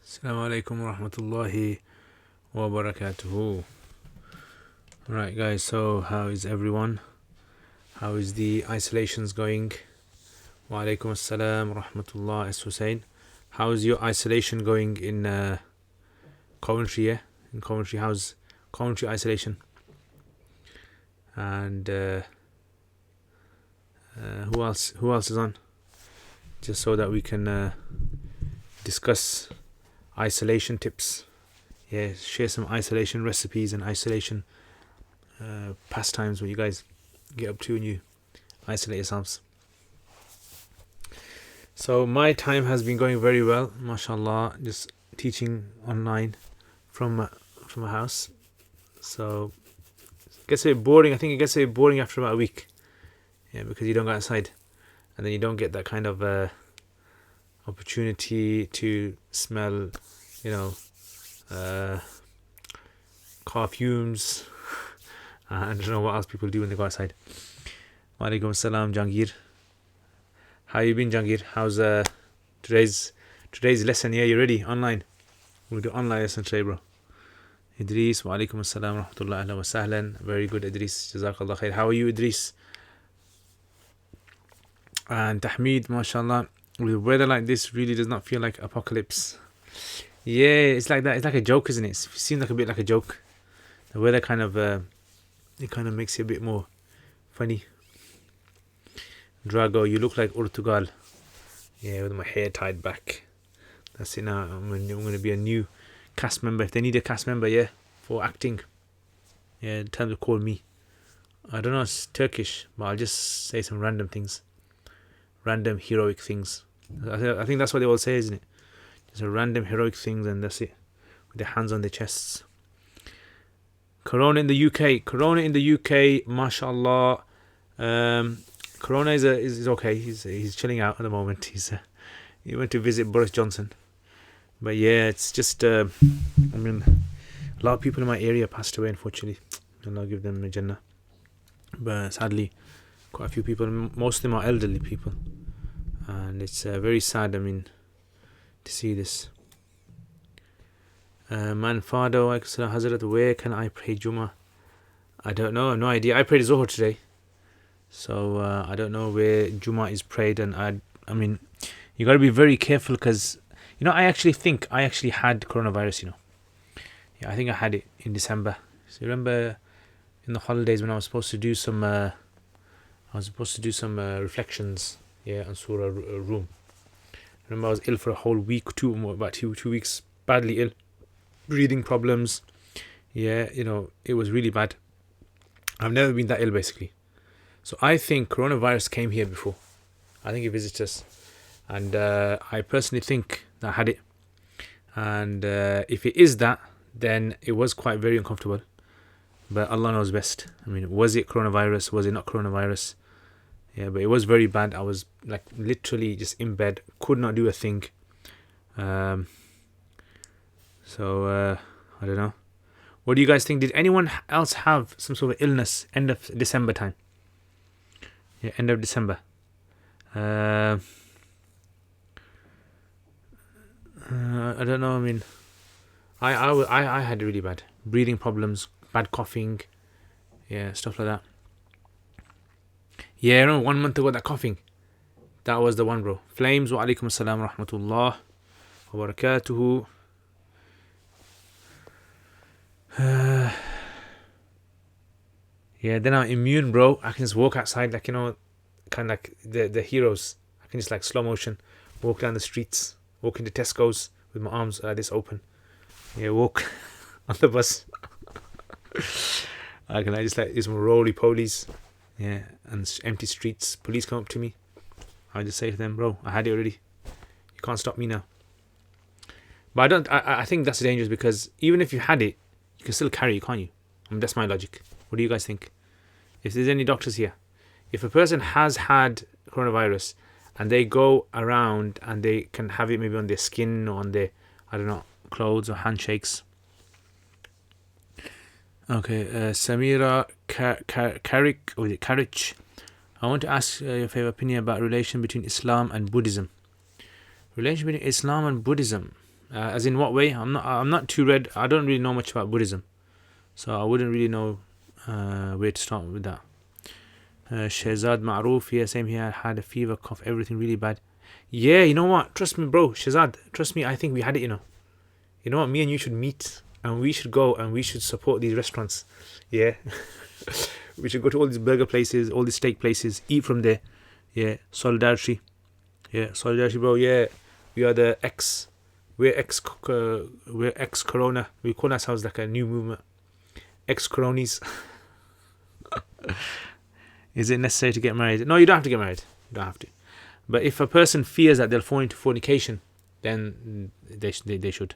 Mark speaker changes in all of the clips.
Speaker 1: Assalamu alaikum wa rahmatullahi wa barakatuhu. Right, guys, so how is everyone? How is the isolations going? Wa alaikum assalam wa rahmatullah. Es Hussein. How is your isolation going in Coventry? Yeah, in Coventry, how's Coventry isolation? And who else? Who else is on? Just so that we can discuss isolation tips. Yeah, share some isolation recipes and isolation pastimes what you guys get up to when you isolate yourselves. So my time has been going very well, mashallah, just teaching online from a house. So it gets a bit boring. I think it gets a bit boring after about a week. Yeah, because you don't go outside, and then you don't get that kind of opportunity to smell, car fumes. I don't know what else people do when they go outside. Wa alaikum assalam, Jangir. How you been, Jangir? How's today's lesson? Yeah, you ready? Online. We'll do online lesson today, bro. Idris, wa alaikum assalam wa rahmatullah, ahlan wa sahlan. Very good, Idris. Jazakallah khair. How are you, Idris? And Tahmid, mashallah. With weather like this, really does not feel like apocalypse. Yeah, it's like that. It's like a joke, isn't it? It seems like a bit like a joke. The weather kind of makes it a bit more funny. Drago, you look like Urtugal. Yeah, with my hair tied back. That's it now. I'm going to be a new cast member. If they need a cast member, yeah, for acting, yeah, tell them to call me. I don't know, it's Turkish, but I'll just say some random things. Random heroic things. I think that's what they all say, isn't it? Just a random heroic things, and that's it. With their hands on their chests. Corona in the UK, mashallah. Corona is okay. He's chilling out at the moment. He went to visit Boris Johnson, but yeah, it's just a lot of people in my area passed away, unfortunately. Allah give them a Jannah. But sadly, quite a few people, most of them are elderly people, and it's very sad. To see this. Manfado, Hazrat, where can I pray Jummah? I don't know. I have no idea. I prayed Zohar today, so I don't know where Jummah is prayed. And you got to be very careful because I actually think I had coronavirus. Yeah, I think I had it in December. So you remember in the holidays when I was supposed to do some reflections, yeah, on Surah Room. I remember I was ill for a whole week, about two weeks, badly ill, breathing problems. Yeah, it was really bad. I've never been that ill, basically. So I think coronavirus came here before. I think it visited us. And I personally think that I had it. And if it is that, then it was quite very uncomfortable. But Allah knows best. Was it coronavirus? Was it not coronavirus? Yeah, but it was very bad. I was like literally just in bed, could not do a thing. So I don't know. What do you guys think? Did anyone else have some sort of illness end of December time? Yeah, end of December. I don't know. I had really bad breathing problems, bad coughing, yeah, stuff like that. Yeah, I remember 1 month ago that coughing. That was the one, bro. Flames, wa alaikum assalam wa rahmatullah wa barakatuhu. Yeah, then I'm immune, bro. I can just walk outside like, kind of like the heroes. I can just like slow motion walk down the streets, walk into Tesco's with my arms like this open. Yeah, walk on the bus. I just like do some roly-polies. Yeah, and empty streets. Police come up to me. I just say to them, bro, I had it already. You can't stop me now. But I think that's dangerous because even if you had it, you can still carry it, can't you? That's my logic. What do you guys think? If there's any doctors here, if a person has had coronavirus and they go around and they can have it maybe on their skin or on their, I don't know, clothes or handshakes. Okay, Samira Karich. I want to ask your favorite opinion about relation between Islam and Buddhism. Relation between Islam and Buddhism. As in what way? I'm not too read. I don't really know much about Buddhism, so I wouldn't really know where to start with that. Shehzad Ma'roof, yeah, same here. I had a fever, cough, everything really bad. Yeah, you know what? Trust me, bro, Shehzad. Trust me, I think we had it. You know what? Me and you should meet, and we should go, and we should support these restaurants. Yeah, we should go to all these burger places, all these steak places, eat from there. Yeah, solidarity. Yeah, solidarity, bro. Yeah, we are the ex. We're ex Corona. We call ourselves like a new movement. Ex Coronis. Is it necessary to get married? No, you don't have to get married. You don't have to. But if a person fears that they'll fall into fornication, then they should.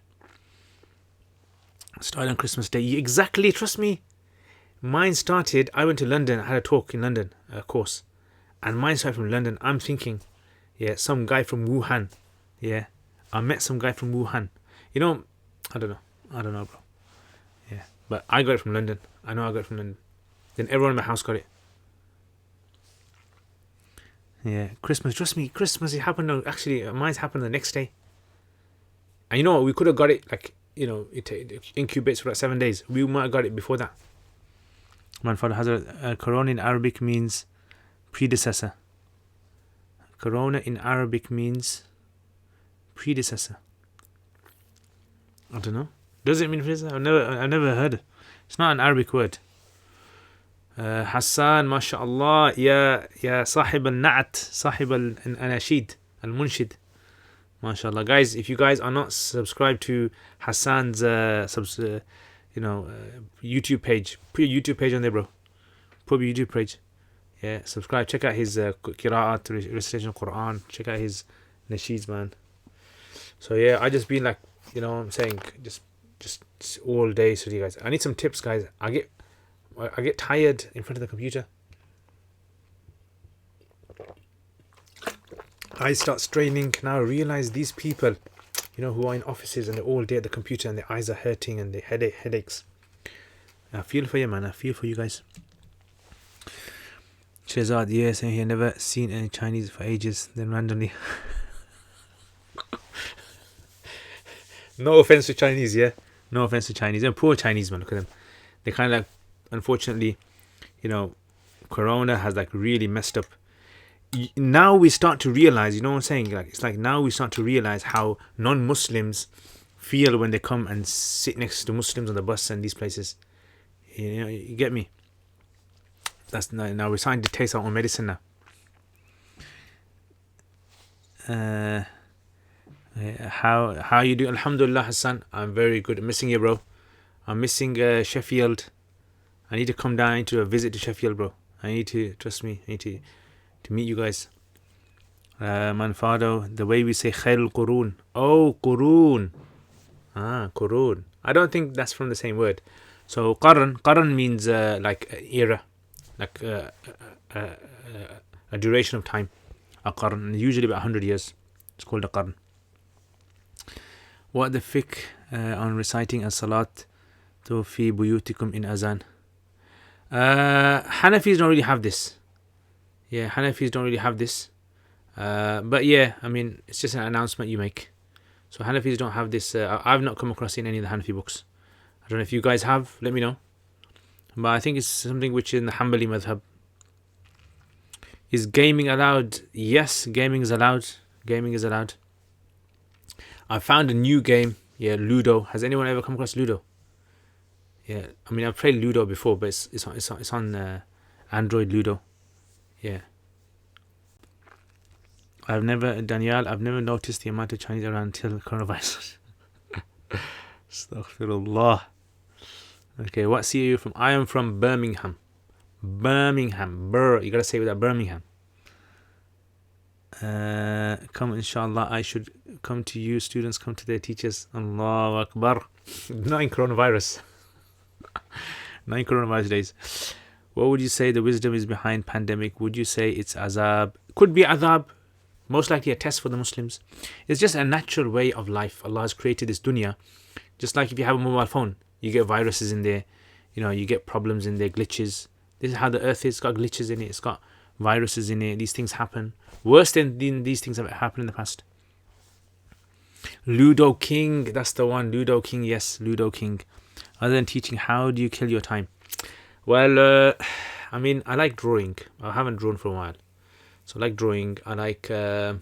Speaker 1: Start on Christmas Day. Exactly, trust me. Mine started, I went to London. I had a talk in London, a course. And mine started from London. I'm thinking, yeah, some guy from Wuhan. Yeah, I met some guy from Wuhan. I don't know, bro. Yeah, but I got it from London. I know I got it from London. Then everyone in my house got it. Yeah, Christmas, trust me, Christmas, it happened, actually, mine's happened the next day. And you know what, we could have got it, like, it incubates for like 7 days. We might have got it before that. Man, Father Hazrat, Corona in Arabic means predecessor. Corona in Arabic means predecessor. I don't know. Does it mean predecessor? I've never heard it. It's not an Arabic word. Hassan, mashallah, ya sahib al-na'at, sahib al-anashid, al-munshid. Mashallah. Guys, if you guys are not subscribed to Hassan's YouTube page, put your YouTube page on there, bro. Put your YouTube page. Yeah, subscribe. Check out his qira'at, recitation of Quran. Check out his nasheeds, man. So yeah, I just been like, I'm saying, just all day with you guys. I need some tips, guys. I get tired in front of the computer. I start straining. Now I realize these people, who are in offices and they're all day at the computer and their eyes are hurting and they headaches. I feel for you, man. I feel for you guys. Shehzad, yes, and he never seen any Chinese for ages. Then randomly. No offense to Chinese, yeah. No offense to Chinese. They're poor Chinese, man. Look at them. They kind of like, unfortunately, Corona has like really messed up. Now we start to realize, you know what I'm saying? Like, it's like now we start to realize how non-Muslims feel when they come and sit next to Muslims on the bus and these places. You get me? That's now we're starting to taste our own medicine now. How you do? Alhamdulillah, Hassan. I'm very good. I'm missing you, bro. I'm missing Sheffield. I need to come down to a visit to Sheffield, bro. I need to, trust me, I need to meet you guys. Manfado, the way we say Khairul Qurun. Oh, Qurun. Qurun. I don't think that's from the same word. So, Qarn means like era, like a duration of time. A Qarn, usually about 100 years. It's called a Qarn. What the fiqh on reciting as-salat to fi buyutikum in azan? Hanafis don't really have this. Yeah, Hanafis don't really have this. But yeah, I mean, it's just an announcement you make. So Hanafis don't have this. I've not come across in any of the Hanafi books. I don't know if you guys have. Let me know. But I think it's something which is in the Hanbali madhab. Is gaming allowed? Yes, gaming is allowed. Gaming is allowed. I found a new game. Yeah, Ludo. Has anyone ever come across Ludo? Yeah, I mean, I've played Ludo before, but it's on Android Ludo. Yeah. I've never noticed the amount of Chinese around until coronavirus. Astaghfirullah. Okay, what city are you from? I am from Birmingham. Birmingham. You gotta say with that, Birmingham. Come, inshallah, I should come to you. Students come to their teachers. Allahu Akbar. Not in coronavirus. Not in coronavirus days. What would you say the wisdom is behind pandemic? Would you say it's azab? Could be azab. Most likely a test for the Muslims. It's just a natural way of life. Allah has created this dunya. Just like if you have a mobile phone, you get viruses in there. You get problems in there, glitches. This is how the earth is. It's got glitches in it. It's got viruses in it. These things happen. Worse than these things have happened in the past. Ludo King, that's the one. Ludo King, yes, Ludo King. Other than teaching, how do you kill your time? Well, I mean, I like drawing. I haven't drawn for a while, so I like drawing. I like, making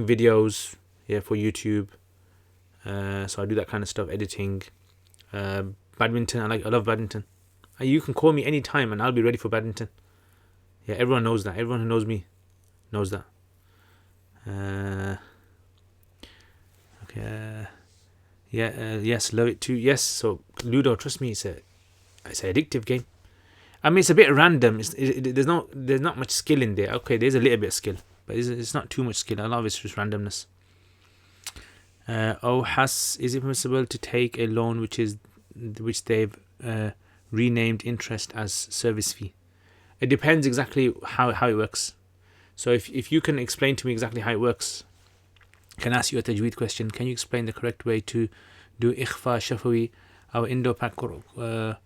Speaker 1: videos, yeah, for YouTube. So I do that kind of stuff, editing. Badminton, I love badminton. You can call me anytime and I'll be ready for badminton. Yeah, everyone knows that. Everyone who knows me knows that. Okay. Yes, love it too. Yes, so Ludo, trust me, it's an addictive game. I mean, it's a bit random. There's not much skill in there. Okay, there's a little bit of skill, but it's not too much skill. A lot of it's just randomness. Is it permissible to take a loan which they've renamed interest as service fee? It depends exactly how it works. So if you can explain to me exactly how it works, I can ask you a tajweed question. Can you explain the correct way to do ikhfa shafawi? Our Indo-Pak Qurra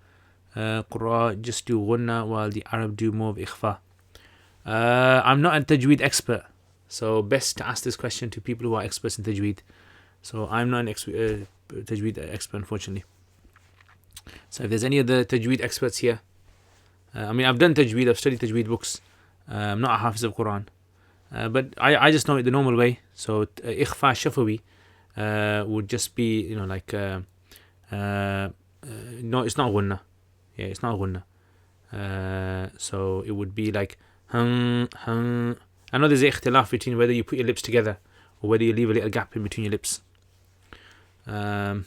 Speaker 1: just do ghunna while the Arab do more of ikhfa. I'm not a tajweed expert, so best to ask this question to people who are experts in tajweed. So I'm not an tajweed expert, unfortunately. So if there's any other tajweed experts here, I've done tajweed, I've studied tajweed books. I'm not a hafiz of Quran, but I just know it the normal way. So ikhfa shafawi would just be, no, it's not ghunna. Yeah, it's not ghunna. So it would be like hung. I know there's an ikhtilaf between whether you put your lips together or whether you leave a little gap in between your lips. Okay,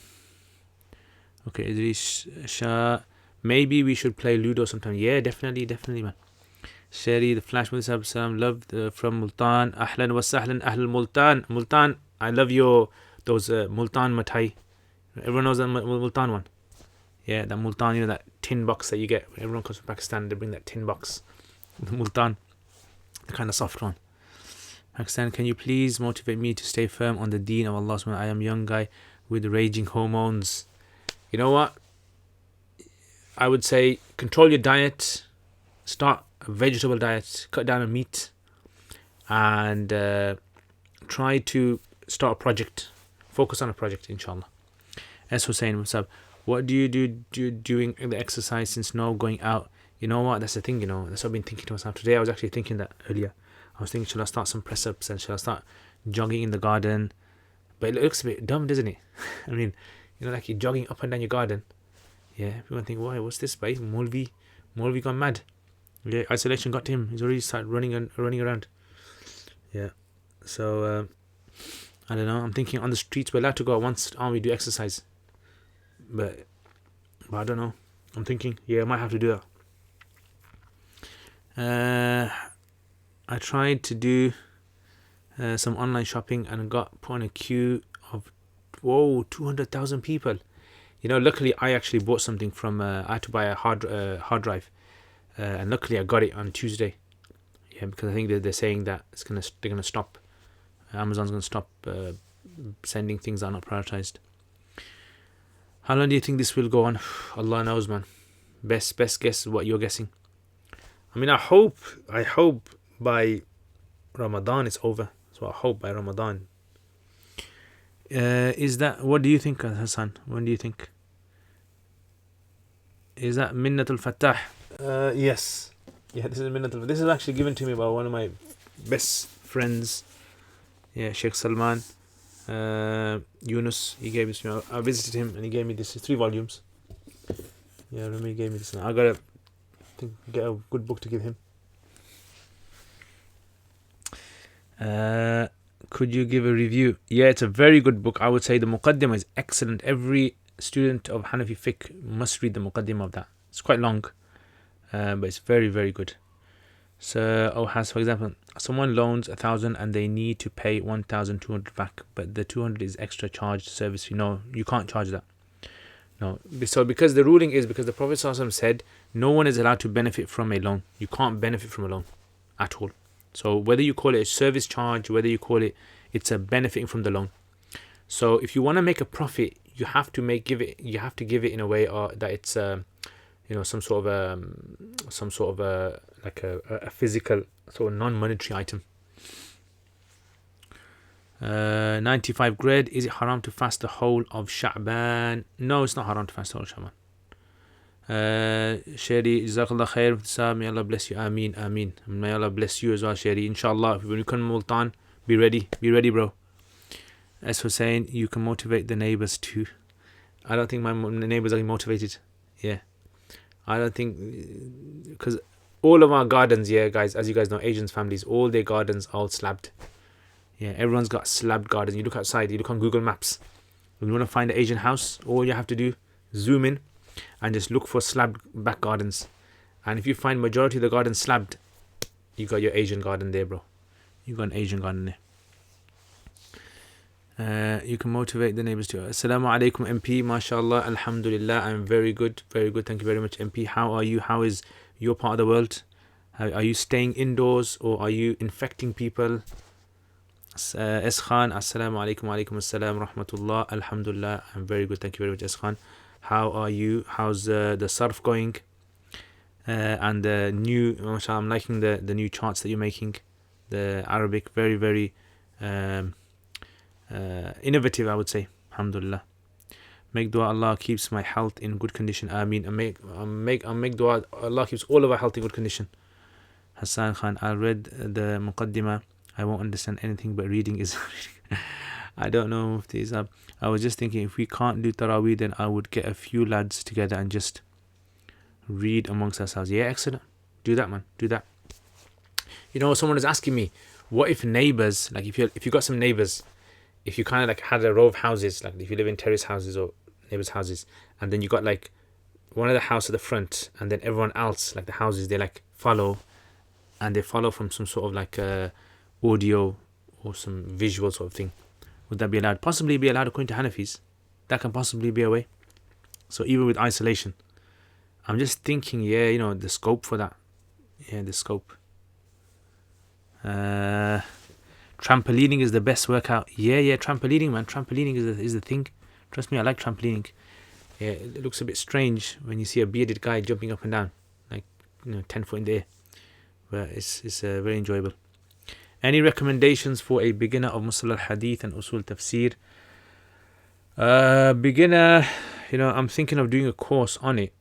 Speaker 1: Idris Shah. Maybe we should play Ludo sometime. Yeah, definitely, man. Sherry, the Flash Musa Salam, love from Multan. Ahlan wa sahlan, Ahl Multan. Multan, I love those Multan Matai. Everyone knows that Multan one. Yeah, that Multan, that tin box that you get. When everyone comes from Pakistan, they bring that tin box. The Multan, the kind of soft one. Pakistan, can you please motivate me to stay firm on the deen of Allah? I am a young guy with raging hormones. You know what? I would say control your diet, start a vegetable diet, cut down on meat, and try to start a project. Focus on a project, inshallah. S. Hussein, what's up? What do you do doing the exercise since no going out? You know what? That's the thing, That's what I've been thinking to myself. Today I was actually thinking that earlier. I was thinking, shall I start some press-ups and shall I start jogging in the garden? But it looks a bit dumb, doesn't it? I mean, like you're jogging up and down your garden. Yeah, everyone think, why? What's this, by Molvi gone mad. Yeah, isolation got to him. He's already started running around. Yeah, so I don't know. I'm thinking on the streets we're allowed to go out once, aren't we? Do exercise, but I don't know. I'm thinking, I might have to do that. I tried to do some online shopping and got put on a queue of 200,000 people. Luckily I actually bought something from. I had to buy a hard drive, and luckily I got it on Tuesday. Yeah, because I think they're saying that they're gonna stop. Amazon's gonna stop sending things that are not prioritized. How long do you think this will go on? Allah knows, man. Best guess is what you're guessing. I hope by Ramadan it's over. So I hope by Ramadan. What do you think, Hassan? When do you think? Is that Minnatul Fattah? Yes. Yeah, this is Minnatul. This is actually given to me by one of my best friends. Yeah, Sheikh Salman. Yunus, he gave this to me. I visited him and he gave me this. 3 volumes. Yeah, I remember he gave me this. I gotta get a good book to give him. Could you give a review? Yeah, it's a very good book. I would say the Muqaddimah is excellent. Every student of Hanafi fiqh must read the Muqaddimah of that. It's quite long, but it's very, very good. So, for example, someone loans 1,000 and they need to pay 1,200 back, but the 200 is extra charged service fee. No, you can't charge that. No. So because the ruling is, because the Prophet ﷺ said no one is allowed to benefit from a loan. You can't benefit from a loan at all. So whether you call it a service charge, whether you call it's a benefiting from the loan. So if you want to make a profit, you have to give it in a way that it's some sort of like a physical sort of non-monetary item. 95 grade. Is it haram to fast the whole of Sha'ban? No, it's not haram to fast the whole of Sha'ban. Sherry, Jazakallah khair. May Allah bless you. Ameen, Ameen. May Allah bless you as well, Sherry. Inshallah, when you come Multan, be ready, bro. As Hussein, you can motivate the neighbors too. I don't think my neighbors are motivated. Yeah, I don't think, because all of our gardens, yeah, guys, as you guys know, Asian families, all their gardens are all slabbed. Yeah, everyone's got slabbed gardens. You look outside, you look on Google Maps. When you want to find an Asian house, all you have to do, zoom in and just look for slabbed back gardens. And if you find majority of the gardens slabbed, you got your Asian garden there, bro. You got an Asian garden there. You can motivate the neighbors too. Assalamu alaikum, MP. MashaAllah, Alhamdulillah. I'm very good, very good. Thank you very much, MP. How are you? How is your part of the world? Are you staying indoors or are you infecting people? S Khan, Assalamu alaikum, wa alaikum assalam, rahmatullah. Alhamdulillah, I'm very good. Thank you very much, S Khan. How are you? How's the surf going? And the new, mashallah, I'm liking the new charts that you're making. The Arabic, very, very innovative, I would say. Alhamdulillah. Make dua Allah keeps my health in good condition. Ameen. And make dua Allah keeps all of our health in good condition. Hassan Khan, I read the Muqaddimah. I won't understand anything, but reading is I don't know if these are. I was just thinking, if we can't do Taraweeh, then I would get a few lads together and just read amongst ourselves. Yeah, excellent. Do that, man. Do that. You know, someone is asking me, what if neighbors, like if you got some neighbors, if you kind of like had a row of houses, like if you live in terrace houses or neighbors' houses, and then you got like one of the house at the front, and then everyone else, like the houses, they like follow, and they follow from some sort of like audio or some visual sort of thing. Would that be allowed? Possibly be allowed according to Hanafis. That can possibly be a way. So even with isolation, I'm just thinking, yeah, you know, the scope for that. Yeah, the scope. Trampolining is the best workout. Yeah, trampolining, man. Trampolining is the thing. Trust me, I like trampolining. Yeah, it looks a bit strange when you see a bearded guy jumping up and down, like, you know, 10 foot in the air. But it's very enjoyable. Any recommendations for a beginner of Mustalah al-Hadith and Usul Tafsir? Beginner, you know, I'm thinking of doing a course on it.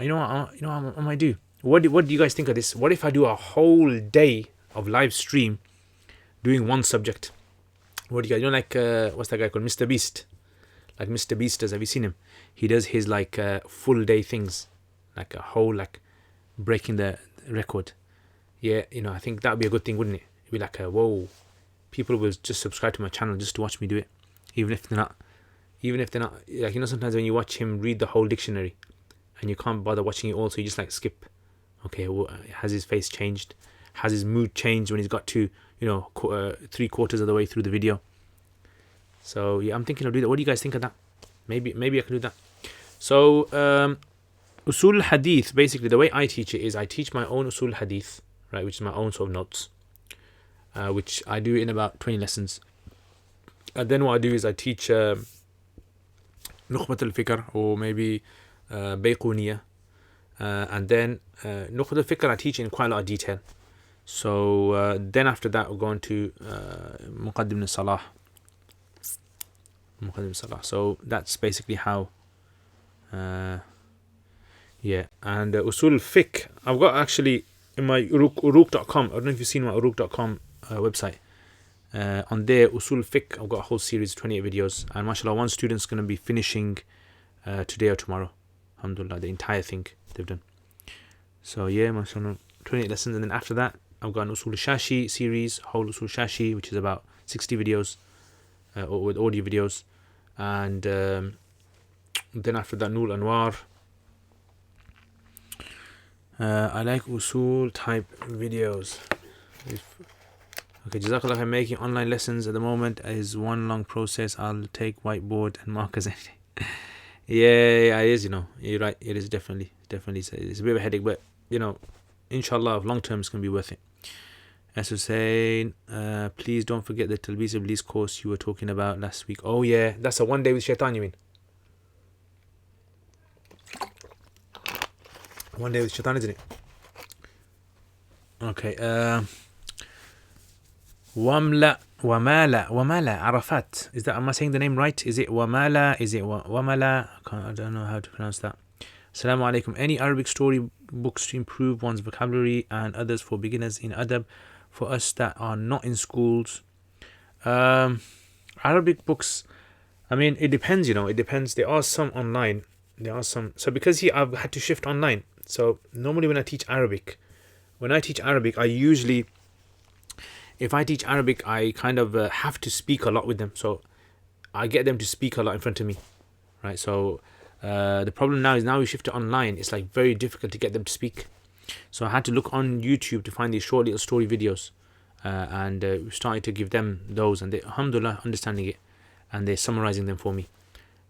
Speaker 1: You know what I might do? What do you guys think of this? What if I do a whole day of live stream doing one subject? What do you guys, you know, like what's that guy called, Mr. Beast? Like Mr. Beast does. Have you seen him? He does his like full day things, like a whole, like breaking the record. Yeah, you know, I think that would be a good thing, wouldn't it? It'd be like whoa, people will just subscribe to my channel just to watch me do it, even if they're not, like, you know, sometimes when you watch him read the whole dictionary and you can't bother watching it all, so you just like skip. Okay, well, has his face changed? Has his mood changed when he's got to, you know, 3/4 of the way through the video? So yeah, I'm thinking of doing that. What do you guys think of that? Maybe I can do that. So Usul Hadith, basically the way I teach it is I teach my own Usul Hadith, right, which is my own sort of notes, which I do in about 20 lessons. And then what I do is I teach Nukhbat al-Fikr, or maybe Bayquniyah, and then Nukhbat al-Fikr I teach in quite a lot of detail. So then after that we'll go on to Muqaddim al-Salah. So that's basically how yeah. And Usul Fiqh, I've got actually in my Uruq.com, I don't know if you've seen my Uruq.com website. On there, Usul Fiqh, I've got a whole series of 28 videos, and mashallah, one student's going to be finishing today or tomorrow. Alhamdulillah, the entire thing they've done. So yeah, mashallah, 28 lessons. And then after that, I've got an Usul Shashi series, whole Usul Shashi, which is about 60 videos with audio videos. And then after that, Nur Anwar. I like Usul type videos. Okay, Jazakallah, I'm making online lessons at the moment. Is one long process. I'll take whiteboard and markers anything. Yeah, it is, you know. You're right. It is definitely. It's a bit of a headache, but, you know, inshallah, long term it's going to be worth it. As to say, please don't forget the Talbis Iblis course you were talking about last week. Oh yeah, that's a one day with Shaitan, you mean? One day with Shaitan, isn't it? Okay. Wamla Wamala, Arafat. Is that, am I saying the name right? Is it Wamala? Is it Wamala? I don't know how to pronounce that. Assalamu alaikum. Any Arabic story books to improve one's vocabulary and others for beginners in adab for us that are not in schools? Arabic books, I mean, it depends, it depends. There are some online. There are some. So because I've had to shift online. So normally when I teach Arabic, I usually, if I teach Arabic, I kind of have to speak a lot with them. So I get them to speak a lot in front of me, right? So the problem now is we shift to online. It's like very difficult to get them to speak. So I had to look on YouTube to find these short little story videos, and we started to give them those, and they, alhamdulillah, understanding it, and they're summarizing them for me.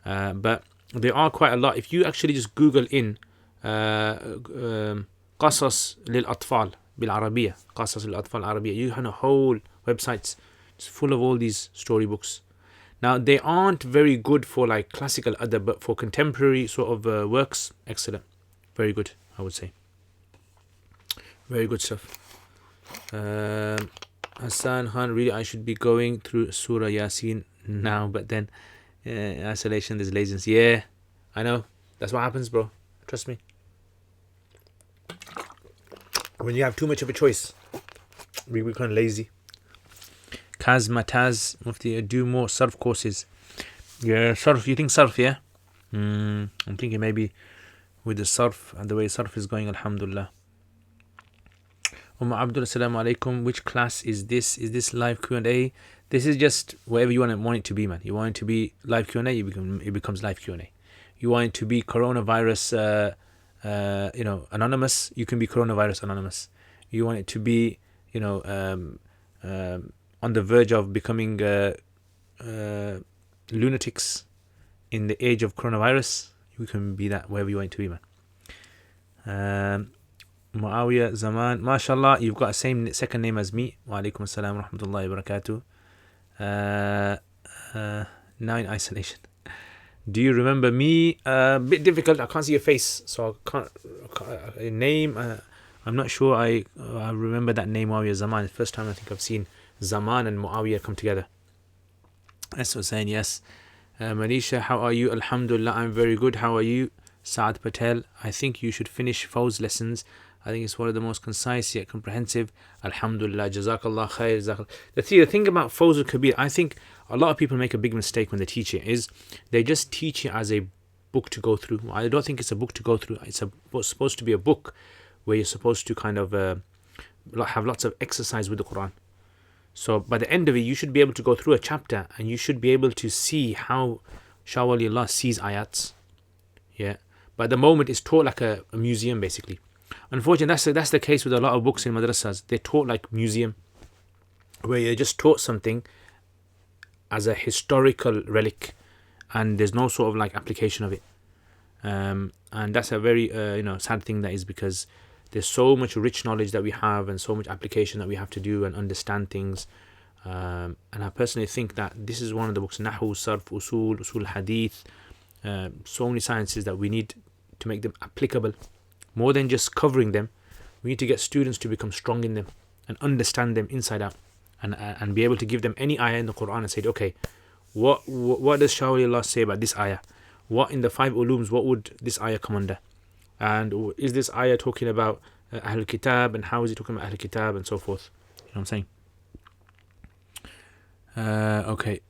Speaker 1: But there are quite a lot. If you actually just Google in قصص للأطفال بالعربية, قصص للأطفال العربية, you have a whole websites just full of all these storybooks. Now they aren't very good for like classical adab, but for contemporary sort of works, excellent, very good, I would say. Very good stuff. Hassan Khan, really I should be going through Surah Yasin now, but then isolation, there's laziness. Yeah, I know, that's what happens, bro, trust me. When you have too much of a choice, we become lazy. Kaz Mataz Mufti, do more Sarf courses. Yeah, Sarf, you think Sarf, yeah? I'm thinking maybe with the Sarf and the way Sarf is going, alhamdulillah. Abdul, assalamu alaikum. Which class is this? Is this live Q&A? This is just whatever you want it to be, man. You want it to be live Q&A, it becomes live Q&A. You want it to be coronavirus anonymous, you can be coronavirus anonymous. You want it to be on the verge of becoming lunatics in the age of coronavirus, you can be that, wherever you want it to be, man. Muawiyah Zaman, mashallah, you've got the same second name as me. Wa alaikum assalam wa rahmatullahi wa barakatuh. Now in isolation. Do you remember me? A bit difficult. I can't see your face, so I can't name. I'm not sure. I remember that name, Muawiyah Zaman. It's the first time I think I've seen Zaman and Muawiyah come together. That's what saying. Yes. Manisha, how are you? Alhamdulillah, I'm very good. How are you? Saad Patel, I think you should finish Fawz lessons. I think it's one of the most concise yet comprehensive. Alhamdulillah, Jazakallah khair. Jazakallah. The thing about Fawz al-Kabir, I think a lot of people make a big mistake when they teach it, is they just teach it as a book to go through. I don't think it's a book to go through. It's supposed to be a book where you're supposed to kind of have lots of exercise with the Quran. So by the end of it, you should be able to go through a chapter and you should be able to see how Shah Waliullah sees ayats. Yeah. But at the moment, it's taught like a museum, basically. Unfortunately, that's the case with a lot of books in madrasas. They're taught like museum, where you're just taught something as a historical relic, and there's no sort of like application of it. And that's a very sad thing, that is, because there's so much rich knowledge that we have and so much application that we have to do and understand things. And I personally think that this is one of the books, Nahu, Sarf, Usul Hadith, so many sciences that we need to make them applicable. More than just covering them, we need to get students to become strong in them and understand them inside out, and be able to give them any ayah in the Quran and say, okay, what does Shah Waliullah say about this ayah? What in the 5 ulums, what would this ayah come under? And is this ayah talking about Ahlul Kitab, and how is it talking about Ahlul Kitab, and so forth? You know what I'm saying? Okay.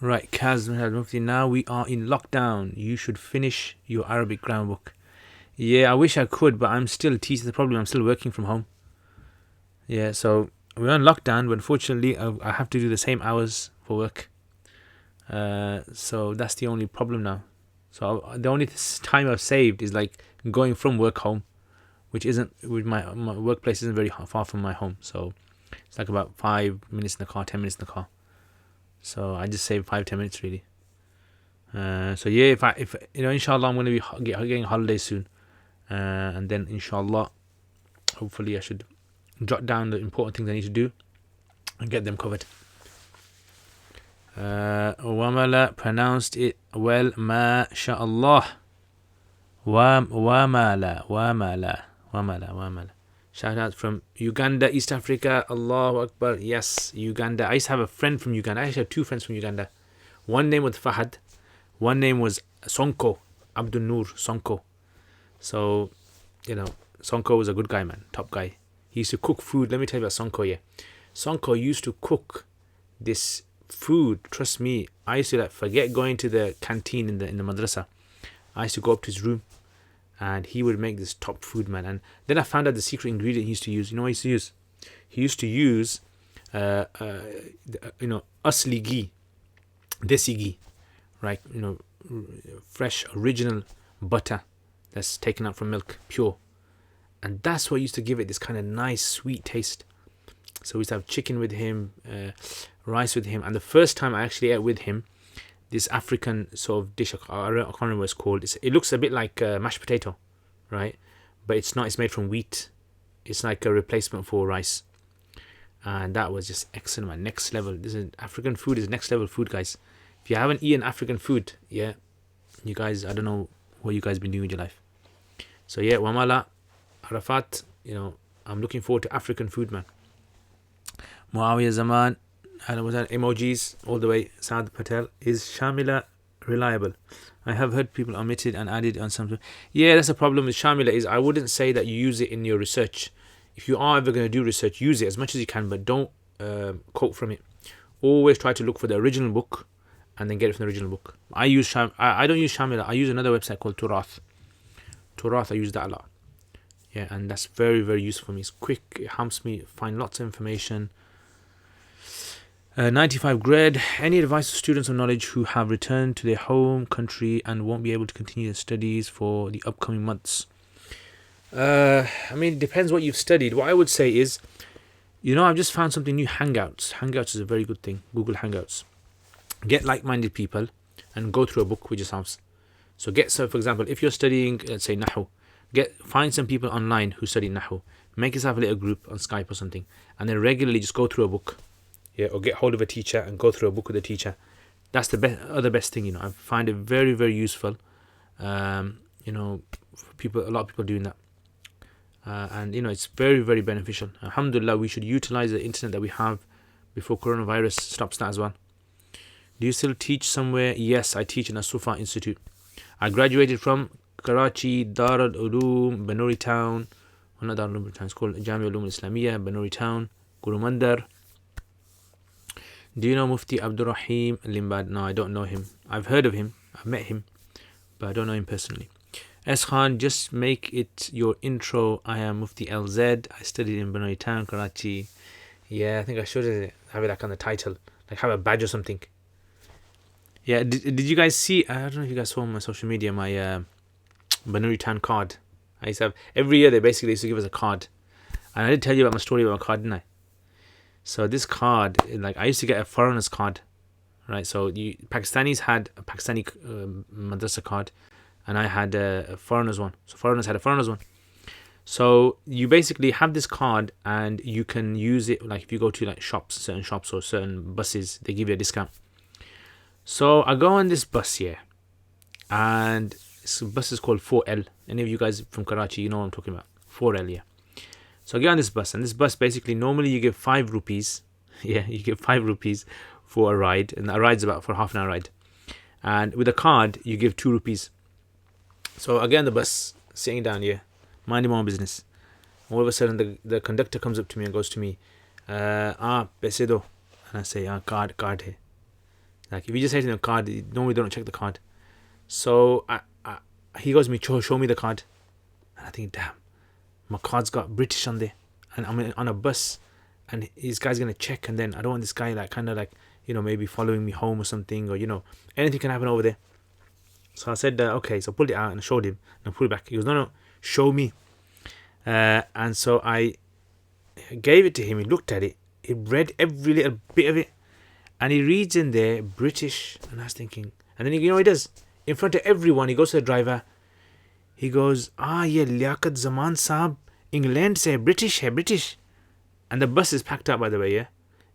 Speaker 1: Right, Kazm Mufti, now we are in lockdown. You should finish your Arabic grammar book. Yeah, I wish I could, but I'm still teaching. The problem, I'm still working from home. Yeah, so we're on lockdown, but unfortunately, I have to do the same hours for work. So that's the only problem now. So the only time I've saved is like going from work home, which my workplace isn't very far from my home. So it's like about 5 minutes in the car, 10 minutes in the car. So I just saved 5-10 minutes really. So yeah, if inshallah, I'm going to be getting holidays soon, and then inshallah, hopefully I should jot down the important things I need to do and get them covered. Wamala, pronounced it well, mashallah. Wamala. Shout out from Uganda, East Africa. Allahu Akbar. Yes, Uganda. I used to have a friend from Uganda. I actually have two friends from Uganda. One name was Fahad. One name was Sonko. Abdul Noor Sonko. So, Sonko was a good guy, man. Top guy. He used to cook food. Let me tell you about Sonko, yeah. Sonko used to cook this food. Trust me. I used to forget going to the canteen in the madrasa. I used to go up to his room. And he would make this top food, man. And then I found out the secret ingredient he used to use. You know what he used to use? He used to use, asli ghee, desi ghee, right? Fresh, original butter that's taken out from milk, pure. And that's what used to give it this kind of nice, sweet taste. So we used to have chicken with him, rice with him. And the first time I actually ate with him, this African sort of dish, I can't remember what it's called. It looks a bit like mashed potato, right? But it's not. It's made from wheat. It's like a replacement for rice. And that was just excellent, man. Next level. African food is next level food, guys. If you haven't eaten African food, yeah, you guys, I don't know what you guys been doing with your life. So yeah, Wamala, Arafat, I'm looking forward to African food, man. Muawiyah Zaman, and was that emojis all the way. Saad Patel, is Shamila reliable? I have heard people omitted and added on some. Yeah, that's the problem with Shamila, is I wouldn't say that you use it in your research. If you are ever going to do research, use it as much as you can, but don't quote from it. Always try to look for the original book and then get it from the original book. I don't use Shamila. I use another website called Turath. I use that a lot. Yeah, and that's very, very useful for me. It's quick. It helps me find lots of information. 95 grade. Any advice to students of knowledge who have returned to their home country and won't be able to continue their studies for the upcoming months? It depends what you've studied. What I would say is, I've just found something new. Hangouts. Hangouts is a very good thing. Google Hangouts. Get like-minded people and go through a book with yourselves. So for example, if you're studying, let's say, Nahu, find some people online who study Nahu. Make yourself a little group on Skype or something, and then regularly just go through a book. Yeah, or get hold of a teacher and go through a book with a teacher. That's the other best thing, I find it very, very useful. A lot of people doing that. And it's very, very beneficial. Alhamdulillah, we should utilize the internet that we have before coronavirus stops that as well. Do you still teach somewhere? Yes, I teach in a Sufa Institute. I graduated from Karachi, Dar al-Ulum, Banuri Town. Not Dar al-Ulum Town, it's called Jamia Ulum Islamiyah, Banuri Town, Guru Mandar. Do you know Mufti Abdul Rahim Limbad? No, I don't know him. I've heard of him. I've met him, but I don't know him personally. S. Khan, just make it your intro. I am Mufti LZ. I studied in Banuri Town, Karachi. Yeah, I think I should have it on the title. Have a badge or something. Yeah, did you guys see? I don't know if you guys saw on my social media, my Banuri Town card. I used to have, every year they basically used to give us a card. And I did tell you about my story about my card, didn't I? So this card, I used to get a foreigner's card, right? So Pakistanis had a Pakistani madrasa card, and I had a foreigner's one. So foreigners had a foreigner's one. So you basically have this card, and you can use it, if you go to certain shops or certain buses, they give you a discount. So I go on this bus here, and this bus is called 4L. Any of you guys from Karachi, you know what I'm talking about. 4L, yeah. So I get on this bus, and this bus basically, normally you give 5 rupees. Yeah, you give 5 rupees for a ride, and a ride's about for half an hour ride. And with a card, you give 2 rupees. So I get on the bus, sitting down here, minding my own business. All of a sudden, the conductor comes up to me and goes to me, paise do. And I say, card hai. If you just say to them card, normally they don't check the card. So he goes to me, show me the card. And I think, damn, my card's got British on there, and I'm on a bus, and this guy's gonna check, and then I don't want this guy maybe following me home or something, or anything can happen over there. So I said, okay. So I pulled it out and I showed him, and I pulled it back. He goes, no, show me. And so I gave it to him. He looked at it. He read every little bit of it, and he reads in there British. And I was thinking, and then he does in front of everyone. He goes to the driver. He goes, ye Liaquat Zaman Saab, England se British hai, British. And the bus is packed out, by the way, yeah.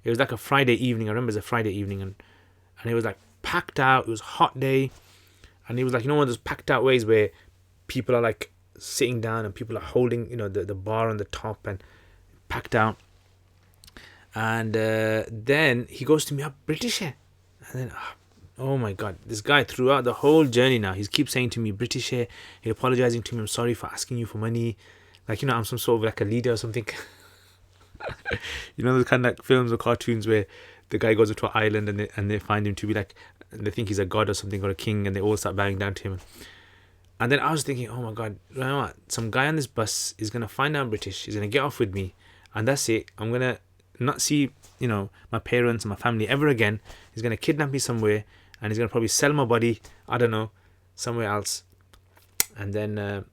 Speaker 1: It was like a Friday evening. I remember it was a Friday evening, and it was packed out. It was a hot day, and it was one of those packed out ways where people are sitting down and people are holding, the bar on the top and packed out. And then he goes to me, British, and then oh my god, this guy throughout the whole journey now, he keeps saying to me, British, he's apologizing to me, I'm sorry for asking you for money, like, I'm some sort of like a leader or something. Those kind of like films or cartoons where the guy goes into an island and they find him to be like, and they think he's a god or something, or a king, and they all start bowing down to him. And then I was thinking, oh my god, you know what? Some guy on this bus is gonna find out I'm British, he's gonna get off with me, and that's it. I'm gonna not see, my parents and my family ever again. He's gonna kidnap me somewhere, and he's gonna probably sell my body, I don't know, somewhere else. And then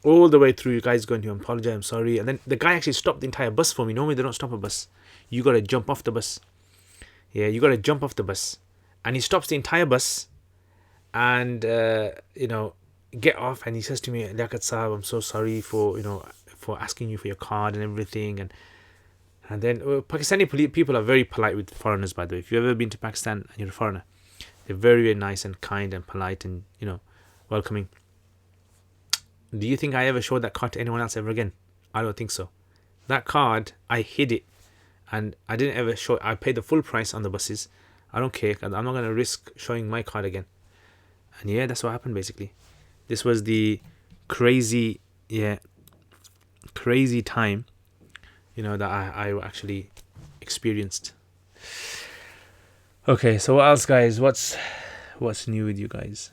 Speaker 1: all the way through, you guys going to apologize, I'm sorry. And then the guy actually stopped the entire bus for me. Normally they don't stop a bus. You gotta jump off the bus. Yeah, you gotta jump off the bus. And he stops the entire bus, and get off, and he says to me, Liaquat Saab, I'm so sorry for asking you for your card and everything. And then Pakistani people are very polite with foreigners, by the way. If you've ever been to Pakistan and you're a foreigner, they're very, very nice and kind and polite and welcoming. Do you think I ever showed that card to anyone else ever again? I don't think so. That card, I hid it, and I didn't ever show it. I paid the full price on the buses. I don't care. I'm not going to risk showing my card again. And yeah, that's what happened basically. This was the crazy time, that I actually experienced. Okay, so what else, guys? What's new with you guys?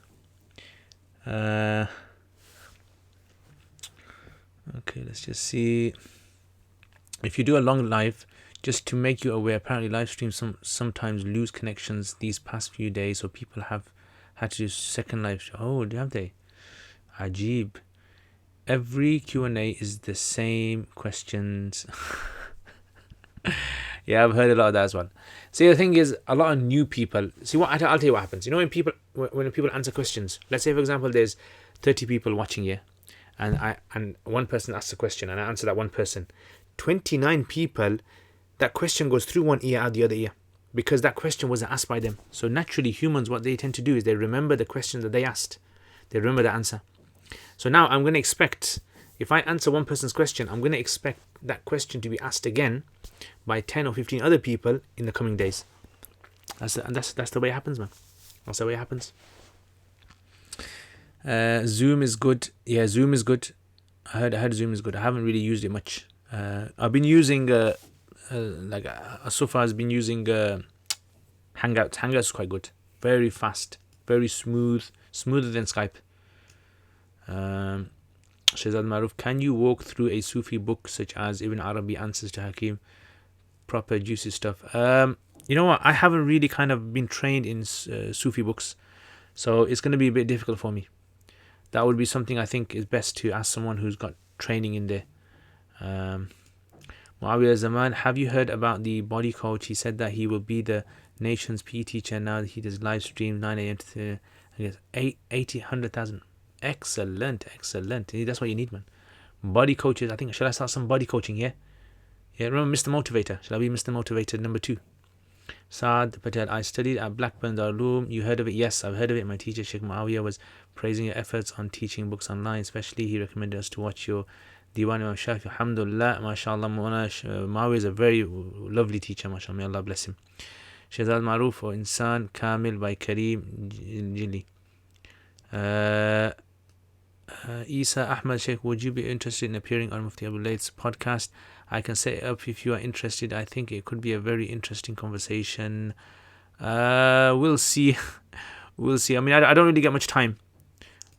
Speaker 1: Okay, let's just see. If you do a long live, just to make you aware, apparently live streams sometimes lose connections these past few days, so people have had to do second live. Oh, have they? Ajib. Every Q&A is the same questions. Yeah, I've heard a lot of that as well. See, the thing is, a lot of new people. See, I'll tell you what happens. When people answer questions, let's say for example, there's 30 people watching here, and one person asks a question, and I answer that one person. 29 people, that question goes through one ear out the other ear, because that question wasn't asked by them. So naturally, humans, what they tend to do is they remember the question that they asked. They remember the answer. So now I'm going to expect, if I answer one person's question, I'm going to expect that question to be asked again by 10 or 15 other people in the coming days. That's the way it happens, man. That's the way it happens. Zoom is good. Yeah, Zoom is good. I heard Zoom is good. I haven't really used it much. I've been using Asufa has been using Hangouts. Hangouts is quite good. Very fast, very smooth, smoother than Skype. Shahzad Maruf, can you walk through a Sufi book such as Ibn Arabi Answers to Hakim? Proper juicy stuff. You know what? I haven't really kind of been trained in Sufi books, so it's going to be a bit difficult for me. That would be something I think is best to ask someone who's got training in there. Muawiyah Zaman, have you heard about the body coach? He said that he will be the nation's PE teacher now that he does live stream 9 a.m. to I guess 100,000. Excellent. That's what you need, man. Body coaches. I think, shall I start some body coaching here? Yeah, remember Mr. Motivator? Shall I be Mr. Motivator number 2? Saad Patel, I studied at Blackburn Darul. You heard of it? Yes, I've heard of it. My teacher Sheikh Muawiyah was praising your efforts on teaching books online. Especially, he recommended us to watch your Diwan Imam Shafi. Alhamdulillah, mashallah. Muawiyah is a very lovely teacher, mashallah. May Allah bless him. Shahzad Maruf or Insan Kamil by Kareem Jili. Isa Ahmad Sheikh, would you be interested in appearing on Mufti Abu Layth's podcast? I can set it up if you are interested. I think it could be a very interesting conversation. We'll see. We'll see. I mean, I don't really get much time,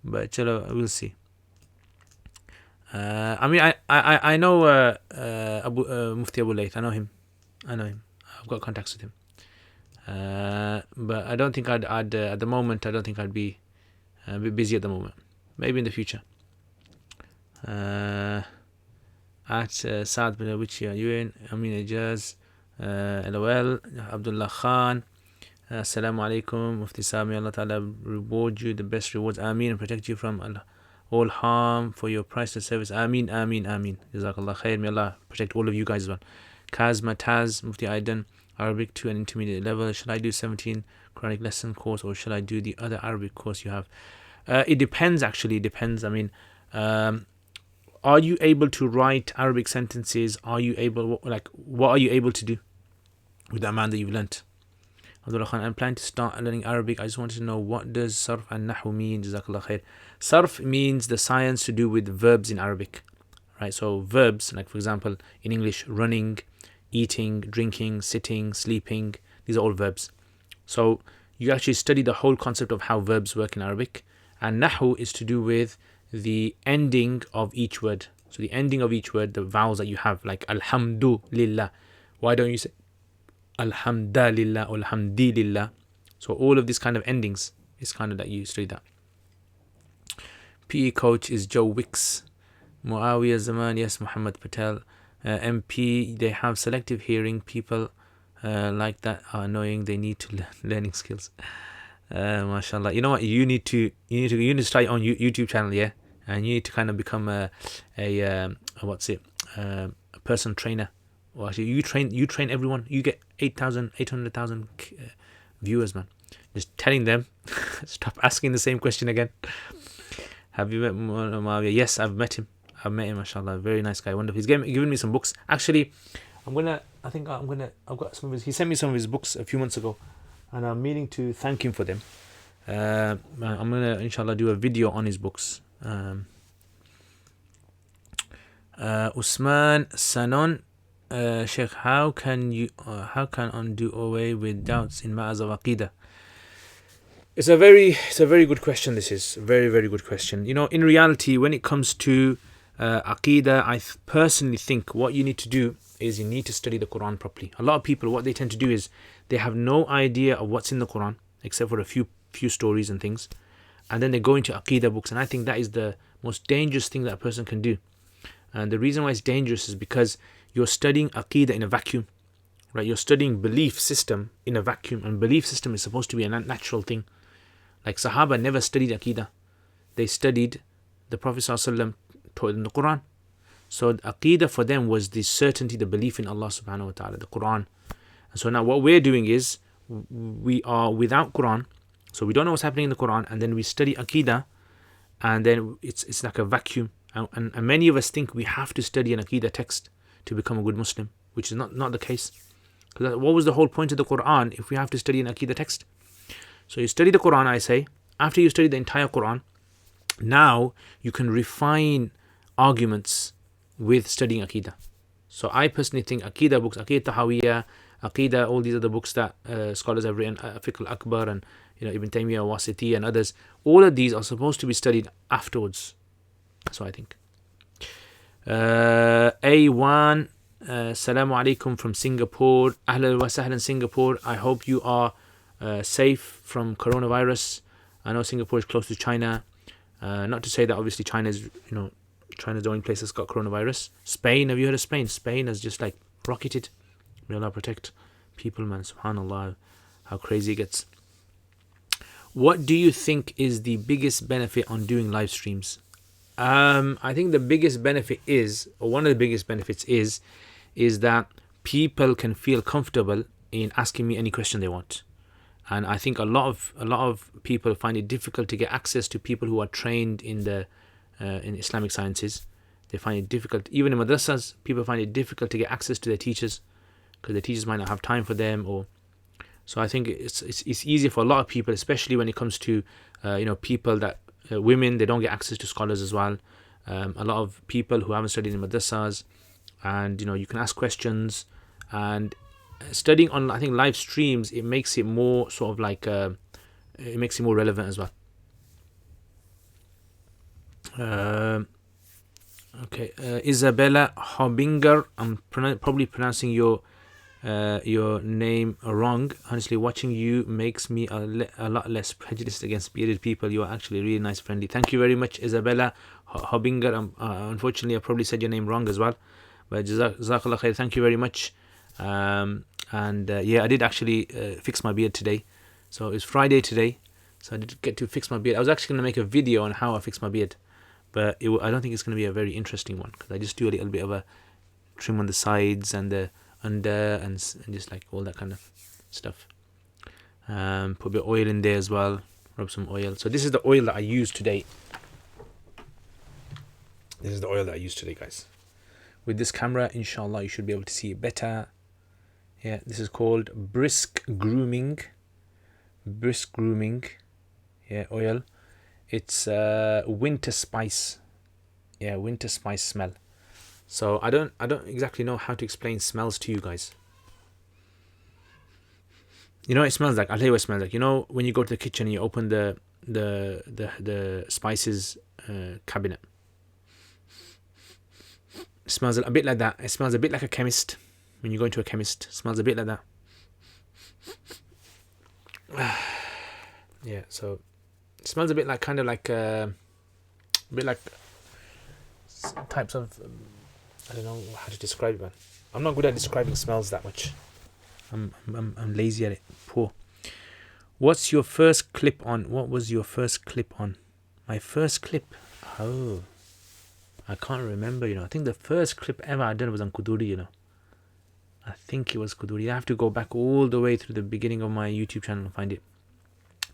Speaker 1: but we'll see. I mean, I know Mufti Abu Layth. I know him. I've got contacts with him. But I don't think I'd at the moment. I don't think I'd be a bit busy at the moment. Maybe in the future. At Saad bin which are you in? Amin Ijaz, LOL, Abdullah Khan. Assalamu alaikum. Mufti Sami, Allah Ta'ala reward you the best rewards. Ameen, and protect you from all harm for your priceless service. Ameen. Jazakallah khair. May Allah protect all of you guys as well. Kazma Taz, Mufti Aidan, Arabic 2 and intermediate level. Should I do 17 Quranic lesson course or should I do the other Arabic course you have? It depends, actually. It depends. I mean, are you able to write Arabic sentences? Are you able, what are you able to do with the amount that you've learnt? Abdullah Khan, I'm planning to start learning Arabic. I just wanted to know, what does sarf and nahu mean? Jazakallah khair. Sarf means the science to do with verbs in Arabic, right? So verbs, like for example, in English, running, eating, drinking, sitting, sleeping, these are all verbs. So you actually study the whole concept of how verbs work in Arabic. And nahu is to do with the ending of each word. So the ending of each word, the vowels that you have, like alhamdulillah. Why don't you say alhamdulillah or alhamdulillah? So all of these kind of endings is kind of that you study that. PE coach is Joe Wicks. Muawiyah Zaman, yes, Muhammad Patel. MP, they have selective hearing. People like that are annoying. They need to learn learning skills. MashaAllah. You know what? You need to start your own YouTube channel, yeah, and you need to kind of become a person trainer. Or actually, you train everyone. You get 800,000 viewers, man. Just telling them, stop asking the same question again. Have you met Muawiyah? Yes, I've met him. MashaAllah, very nice guy, wonderful. He's given me some books. Actually, I've got some of his. He sent me some of his books a few months ago, and I'm meaning to thank him for them. I'm gonna inshallah do a video on his books. Usman Sanon, Sheikh, how can one do away with doubts in matters of aqidah? It's a very good question. This is a very, very good question. You know, in reality, when it comes to aqidah, I personally think what you need to do is you need to study the Quran properly. A lot of people, what they tend to do is they have no idea of what's in the Quran except for a few stories and things, and then they go into aqidah books, and I think that is the most dangerous thing that a person can do. And the reason why it's dangerous is because you're studying aqidah in a vacuum, right? You're studying belief system in a vacuum, and belief system is supposed to be a natural thing. Like Sahaba never studied aqidah. They studied the Prophet ﷺ taught in the Quran. So aqidah for them was the certainty, the belief in Allah subhanahu wa ta'ala, the Quran. And so now what we're doing is we are without Quran, so we don't know what's happening in the Quran, and then we study aqidah, and then it's like a vacuum. And many of us think we have to study an aqidah text to become a good Muslim, which is not the case. Because what was the whole point of the Quran if we have to study an aqidah text? So you study the Quran, I say. After you study the entire Quran, now you can refine arguments with studying aqidah. So I personally think aqidah books, Aqidah Tahawiyah, Aqidah, all these other books that scholars have written, Fiqh al-Akbar and Ibn Taymiyyah, Wasiti and others, all of these are supposed to be studied afterwards. That's what I think. A1, Assalamu alaikum from Singapore. Ahlan wa sahlan Singapore. I hope you are safe from coronavirus. I know Singapore is close to China. Not to say that obviously China's the only place that's got coronavirus. Spain, have you heard of Spain? Spain has just like rocketed. May Allah protect people, man. Subhanallah, how crazy it gets. What do you think is the biggest benefit on doing live streams? I think the biggest benefit is, or one of the biggest benefits is that people can feel comfortable in asking me any question they want. And I think a lot of people find it difficult to get access to people who are trained in Islamic sciences. They find it difficult, even in madrasas, people find it difficult to get access to their teachers because their teachers might not have time for them. So I think it's easier for a lot of people, especially when it comes to people that women, they don't get access to scholars as well. A lot of people who haven't studied in madrasas, and you can ask questions, and studying on, I think, live streams, it makes it more sort of like it makes it more relevant as well. Okay, Isabella Hobinger, I'm probably pronouncing your name wrong. Honestly, watching you makes me a lot less prejudiced against bearded people. You are actually really nice, friendly. Thank you very much, Isabella Hobinger. Unfortunately, I probably said your name wrong as well, but Jazakallah khair. Thank you very much. I did actually fix my beard today. So it's Friday today, so I did get to fix my beard. I was actually going to make a video on how I fix my beard, but I don't think it's going to be a very interesting one because I just do a little bit of a trim on the sides and the under and just like all that kind of stuff. Put a bit of oil in there as well, rub some oil. So this is the oil that I use today. This is the oil that I used today, guys. With this camera, inshallah, you should be able to see it better. Yeah, this is called Brisk Grooming. Brisk Grooming. Yeah, oil. It's winter spice. Yeah, winter spice smell. So I don't exactly know how to explain smells to you guys. You know what it smells like? I'll tell you what it smells like. You know when you go to the kitchen and you open the spices cabinet. It smells a bit like that. It smells a bit like a chemist. When you go into a chemist, it smells a bit like that. Yeah, so it smells a bit like a bit like some types of I don't know how to describe it, man. I'm not good at describing smells that much. I'm lazy at it. Poor. What's your first clip on? What was your first clip on? My first clip? Oh, I can't remember, I think the first clip ever I done was on Kuduri, I think it was Kuduri. I have to go back all the way through the beginning of my YouTube channel and find it.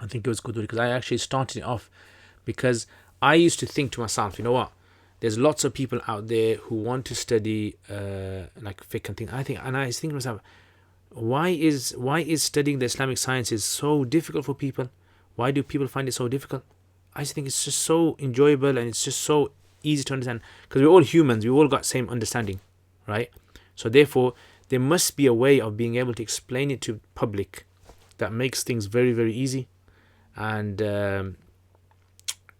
Speaker 1: I think it was Kuduri because I actually started it off because I used to think to myself, you know what? There's lots of people out there who want to study like fiqh and things. I think to myself, why is studying the Islamic sciences so difficult for people? Why do people find it so difficult? I just think it's just so enjoyable and it's just so easy to understand because we're all humans. We've all got same understanding, right? So therefore, there must be a way of being able to explain it to public that makes things very, very easy. And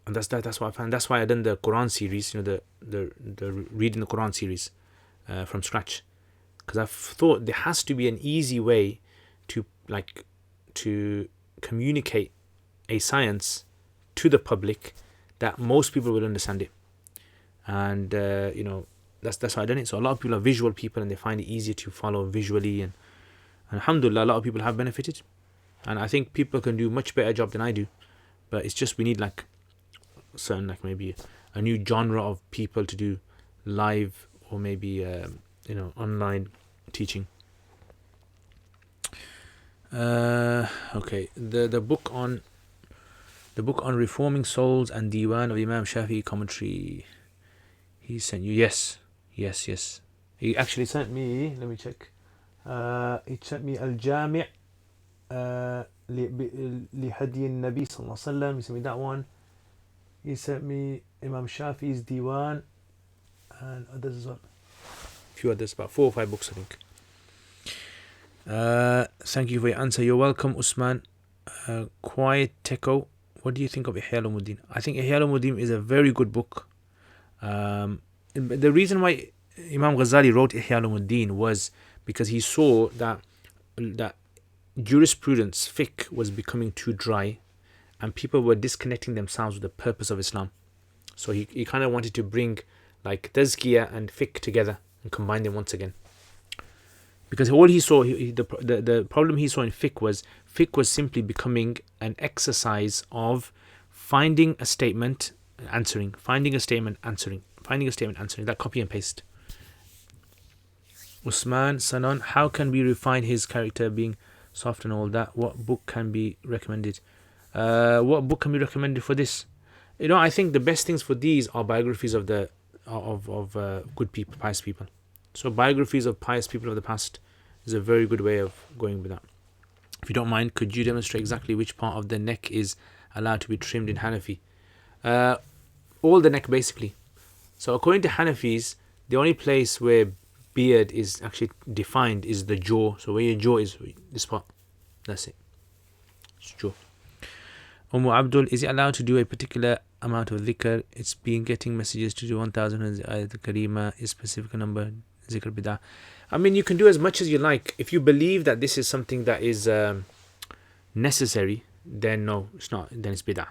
Speaker 1: that's what I found. That's why I done the Quran series, the reading the Quran series from scratch, because I thought there has to be an easy way to communicate a science to the public that most people will understand it. And that's why I done it. So a lot of people are visual people and they find it easier to follow visually, and alhamdulillah, a lot of people have benefited. And I think people can do much better job than I do, but it's just we need maybe a new genre of people to do live or maybe online teaching. Okay, the book on reforming souls and Diwan of Imam Shafi'i commentary. He sent you, yes. He actually sent me. Let me check. He sent me Al-Jami' لهدي النبي صلى الله عليه وسلم. He sent me that one. He sent me Imam Shafi'i's Diwan and others as well. A few others, about 4 or 5 books, I think. Thank you for your answer. You're welcome, Usman. Quiet Teko. What do you think of Ihya Ulumuddin? I think Ihya Ulumuddin is a very good book. The reason why Imam Ghazali wrote Ihya Ulumuddin was because he saw that jurisprudence, fiqh, was becoming too dry and people were disconnecting themselves with the purpose of Islam. So he kind of wanted to bring like tazkiyah and fiqh together and combine them once again. Because all he saw, the problem he saw in fiqh was simply becoming an exercise of finding a statement, answering, finding a statement, answering, that copy and paste. Usman Sanon, how can we refine his character being soft and all that? What book can be recommended? For this? I think the best things for these are biographies of good people, pious people. So biographies of pious people of the past is a very good way of going with that. If you don't mind, could you demonstrate exactly which part of the neck is allowed to be trimmed in Hanafi? All the neck, basically. So according to Hanafis, the only place where beard is actually defined is the jaw. So where your jaw is, this part. That's it. It's jaw. Abdul, is it allowed to do a particular amount of dhikr? It's been getting messages to do 1000 Ayat Karima, is specific number, zikr bidah. I mean, you can do as much as you like. If you believe that this is something that is necessary, then no, it's not. Then it's bidah.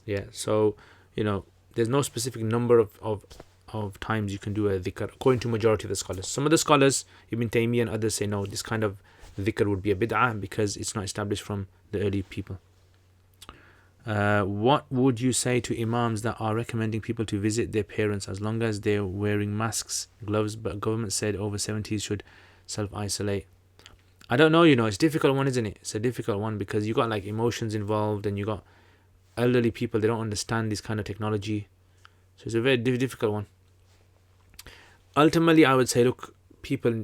Speaker 1: Yeah, so, there's no specific number of times you can do a dhikr, according to majority of the scholars. Some of the scholars, Ibn Taymiyyah and others, say no, this kind of dhikr would be a bid'ah because it's not established from the early people. What would you say to imams that are recommending people to visit their parents as long as they're wearing masks, gloves, but government said over 70s should self-isolate? I don't know, it's a difficult one, isn't it? It's a difficult one because you got emotions involved and you got elderly people, they don't understand this kind of technology. So it's a very difficult one. Ultimately, I would say, look, people,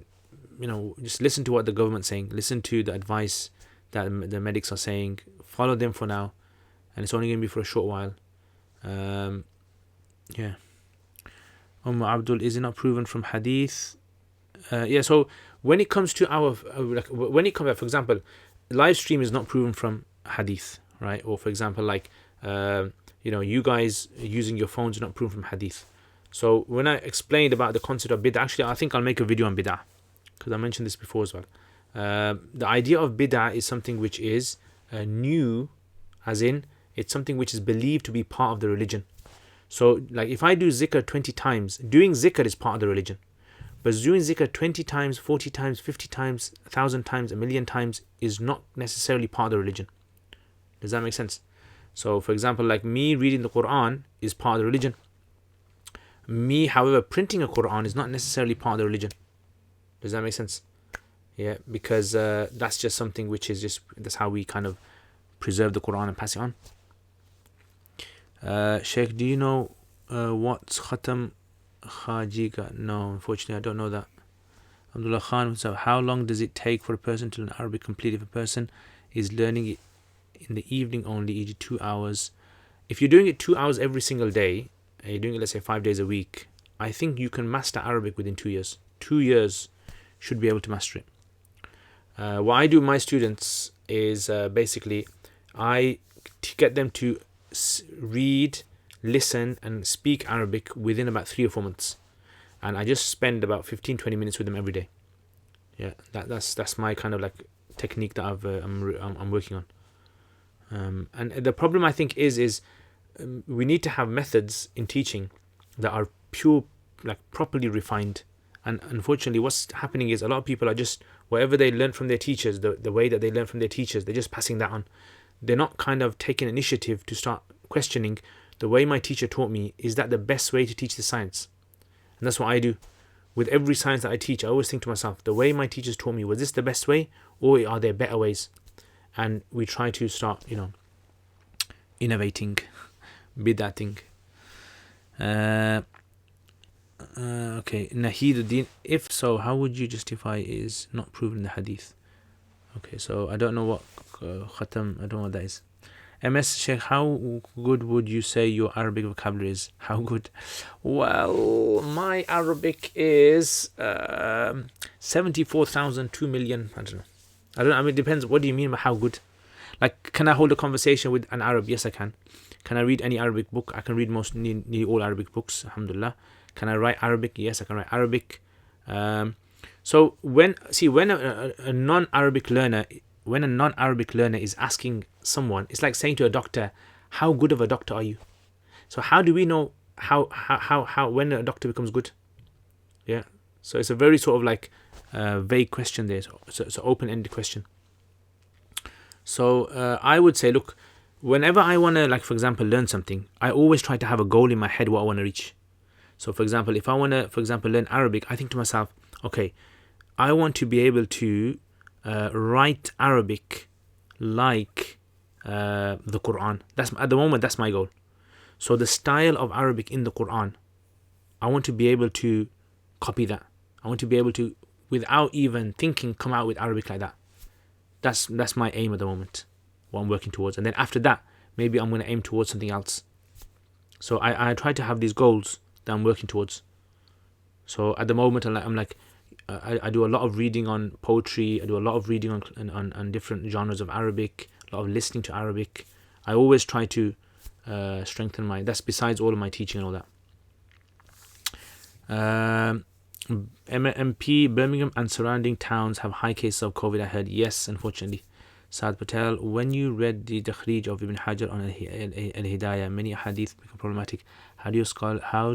Speaker 1: just listen to what the government's saying, listen to the advice that the medics are saying, follow them for now, and it's only going to be for a short while. Yeah. Abdul, is it not proven from hadith? Yeah, so when it comes to for example, live stream is not proven from hadith, right? Or for example, you guys using your phones is not proven from hadith. So when I explained about the concept of bid'ah, actually I think I'll make a video on bid'ah, because I mentioned this before as well. The idea of bid'ah is something which is new, as in it's something which is believed to be part of the religion. So like if I do zikr 20 times, doing zikr is part of the religion. But doing zikr 20 times, 40 times, 50 times, 1,000 times, 1,000,000 times is not necessarily part of the religion. Does that make sense? So for example, like me reading the Quran is part of the religion. Me, however, printing a Quran is not necessarily part of the religion. Does that make sense? Yeah, because that's just something which is that's how we kind of preserve the Quran and pass it on. Sheikh, do you know what's Khatam Khajiga? No, unfortunately I don't know that. Abdullah Khan, so how long does it take for a person to learn Arabic completely if a person is learning it in the evening only, e.g. 2 hours? If you're doing it 2 hours every single day, and you're doing it, let's say 5 days a week, I think you can master Arabic within 2 years. 2 years should be able to master it. What I do with my students is basically I get them to read, listen and speak Arabic within about 3 or 4 months, and I just spend about 15-20 minutes with them every day. Yeah, that's my kind of like technique that I'm working on. And the problem I think is we need to have methods in teaching that are pure, like properly refined. And unfortunately what's happening is a lot of people are just, whatever they learn from their teachers, the way that they learn from their teachers, they're just passing that on. They're not kind of taking initiative to start questioning, the way my teacher taught me, is that the best way to teach the science? And that's what I do. With every science that I teach, I always think to myself, the way my teachers taught me, was this the best way, or are there better ways? And we try to start, innovating, bid'ating. Okay, Nahiduddin, if so, how would you justify is not proven in the hadith? Okay, so I don't know what Khatam, I don't know what that is. MS Sheikh, how good would you say your Arabic vocabulary is? How good? Well, my Arabic is 74,000, 2 million. I don't know. I mean, it depends. What do you mean by how good? Like, can I hold a conversation with an Arab? Yes, I can. Can I read any Arabic book? I can read nearly all Arabic books, alhamdulillah. Can I write Arabic? Yes, I can write Arabic. So when a non-Arabic learner, is asking someone, it's like saying to a doctor, how good of a doctor are you? So how do we know how when a doctor becomes good? Yeah. So it's a very sort of like vague question there. So it's an open-ended question. So I would say, look, whenever I want to, like, for example, learn something, I always try to have a goal in my head what I want to reach. So for example, if I want to, for example, learn Arabic, I think to myself, okay, I want to be able to write Arabic like the Quran. At the moment, that's my goal. So the style of Arabic in the Quran, I want to be able to copy that. I want to be able to, without even thinking, come out with Arabic like that. That's my aim at the moment, what I'm working towards. And then after that, maybe I'm going to aim towards something else. So I try to have these goals that I'm working towards. So at the moment, I'm like, I do a lot of reading on poetry. I do a lot of reading on different genres of Arabic. A lot of listening to Arabic. I always try to strengthen that's besides all of my teaching and all that. MP, Birmingham and surrounding towns have high cases of COVID, I heard. Yes, unfortunately. Saad Patel, when you read the Takhrij of Ibn Hajar on Al-Hidayah, many hadith become problematic. How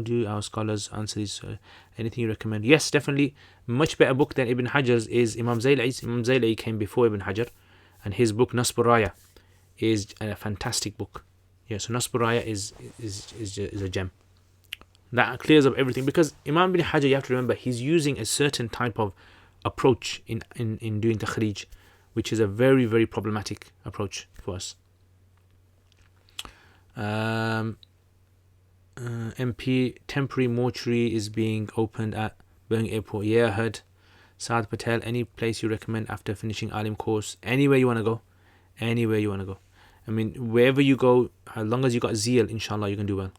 Speaker 1: do our scholars answer this? Anything you recommend? Yes, definitely. Much better book than Ibn Hajar's is Imam Zayla'i's. Imam Zayla'i came before Ibn Hajar, and his book Nasb Raya is a fantastic book. Yeah, so Nasb Raya is a gem. That clears up everything, because Imam Ibn Hajar, you have to remember, he's using a certain type of approach in doing Takhrij, which is a very, very problematic approach for us. MP temporary mortuary is being opened at Birmingham Airport. Yeah, I heard. Saad Patel, any place you recommend after finishing Alim course? Anywhere you want to go. Anywhere you want to go. I mean, wherever you go, as long as you got zeal, inshallah, you can do well.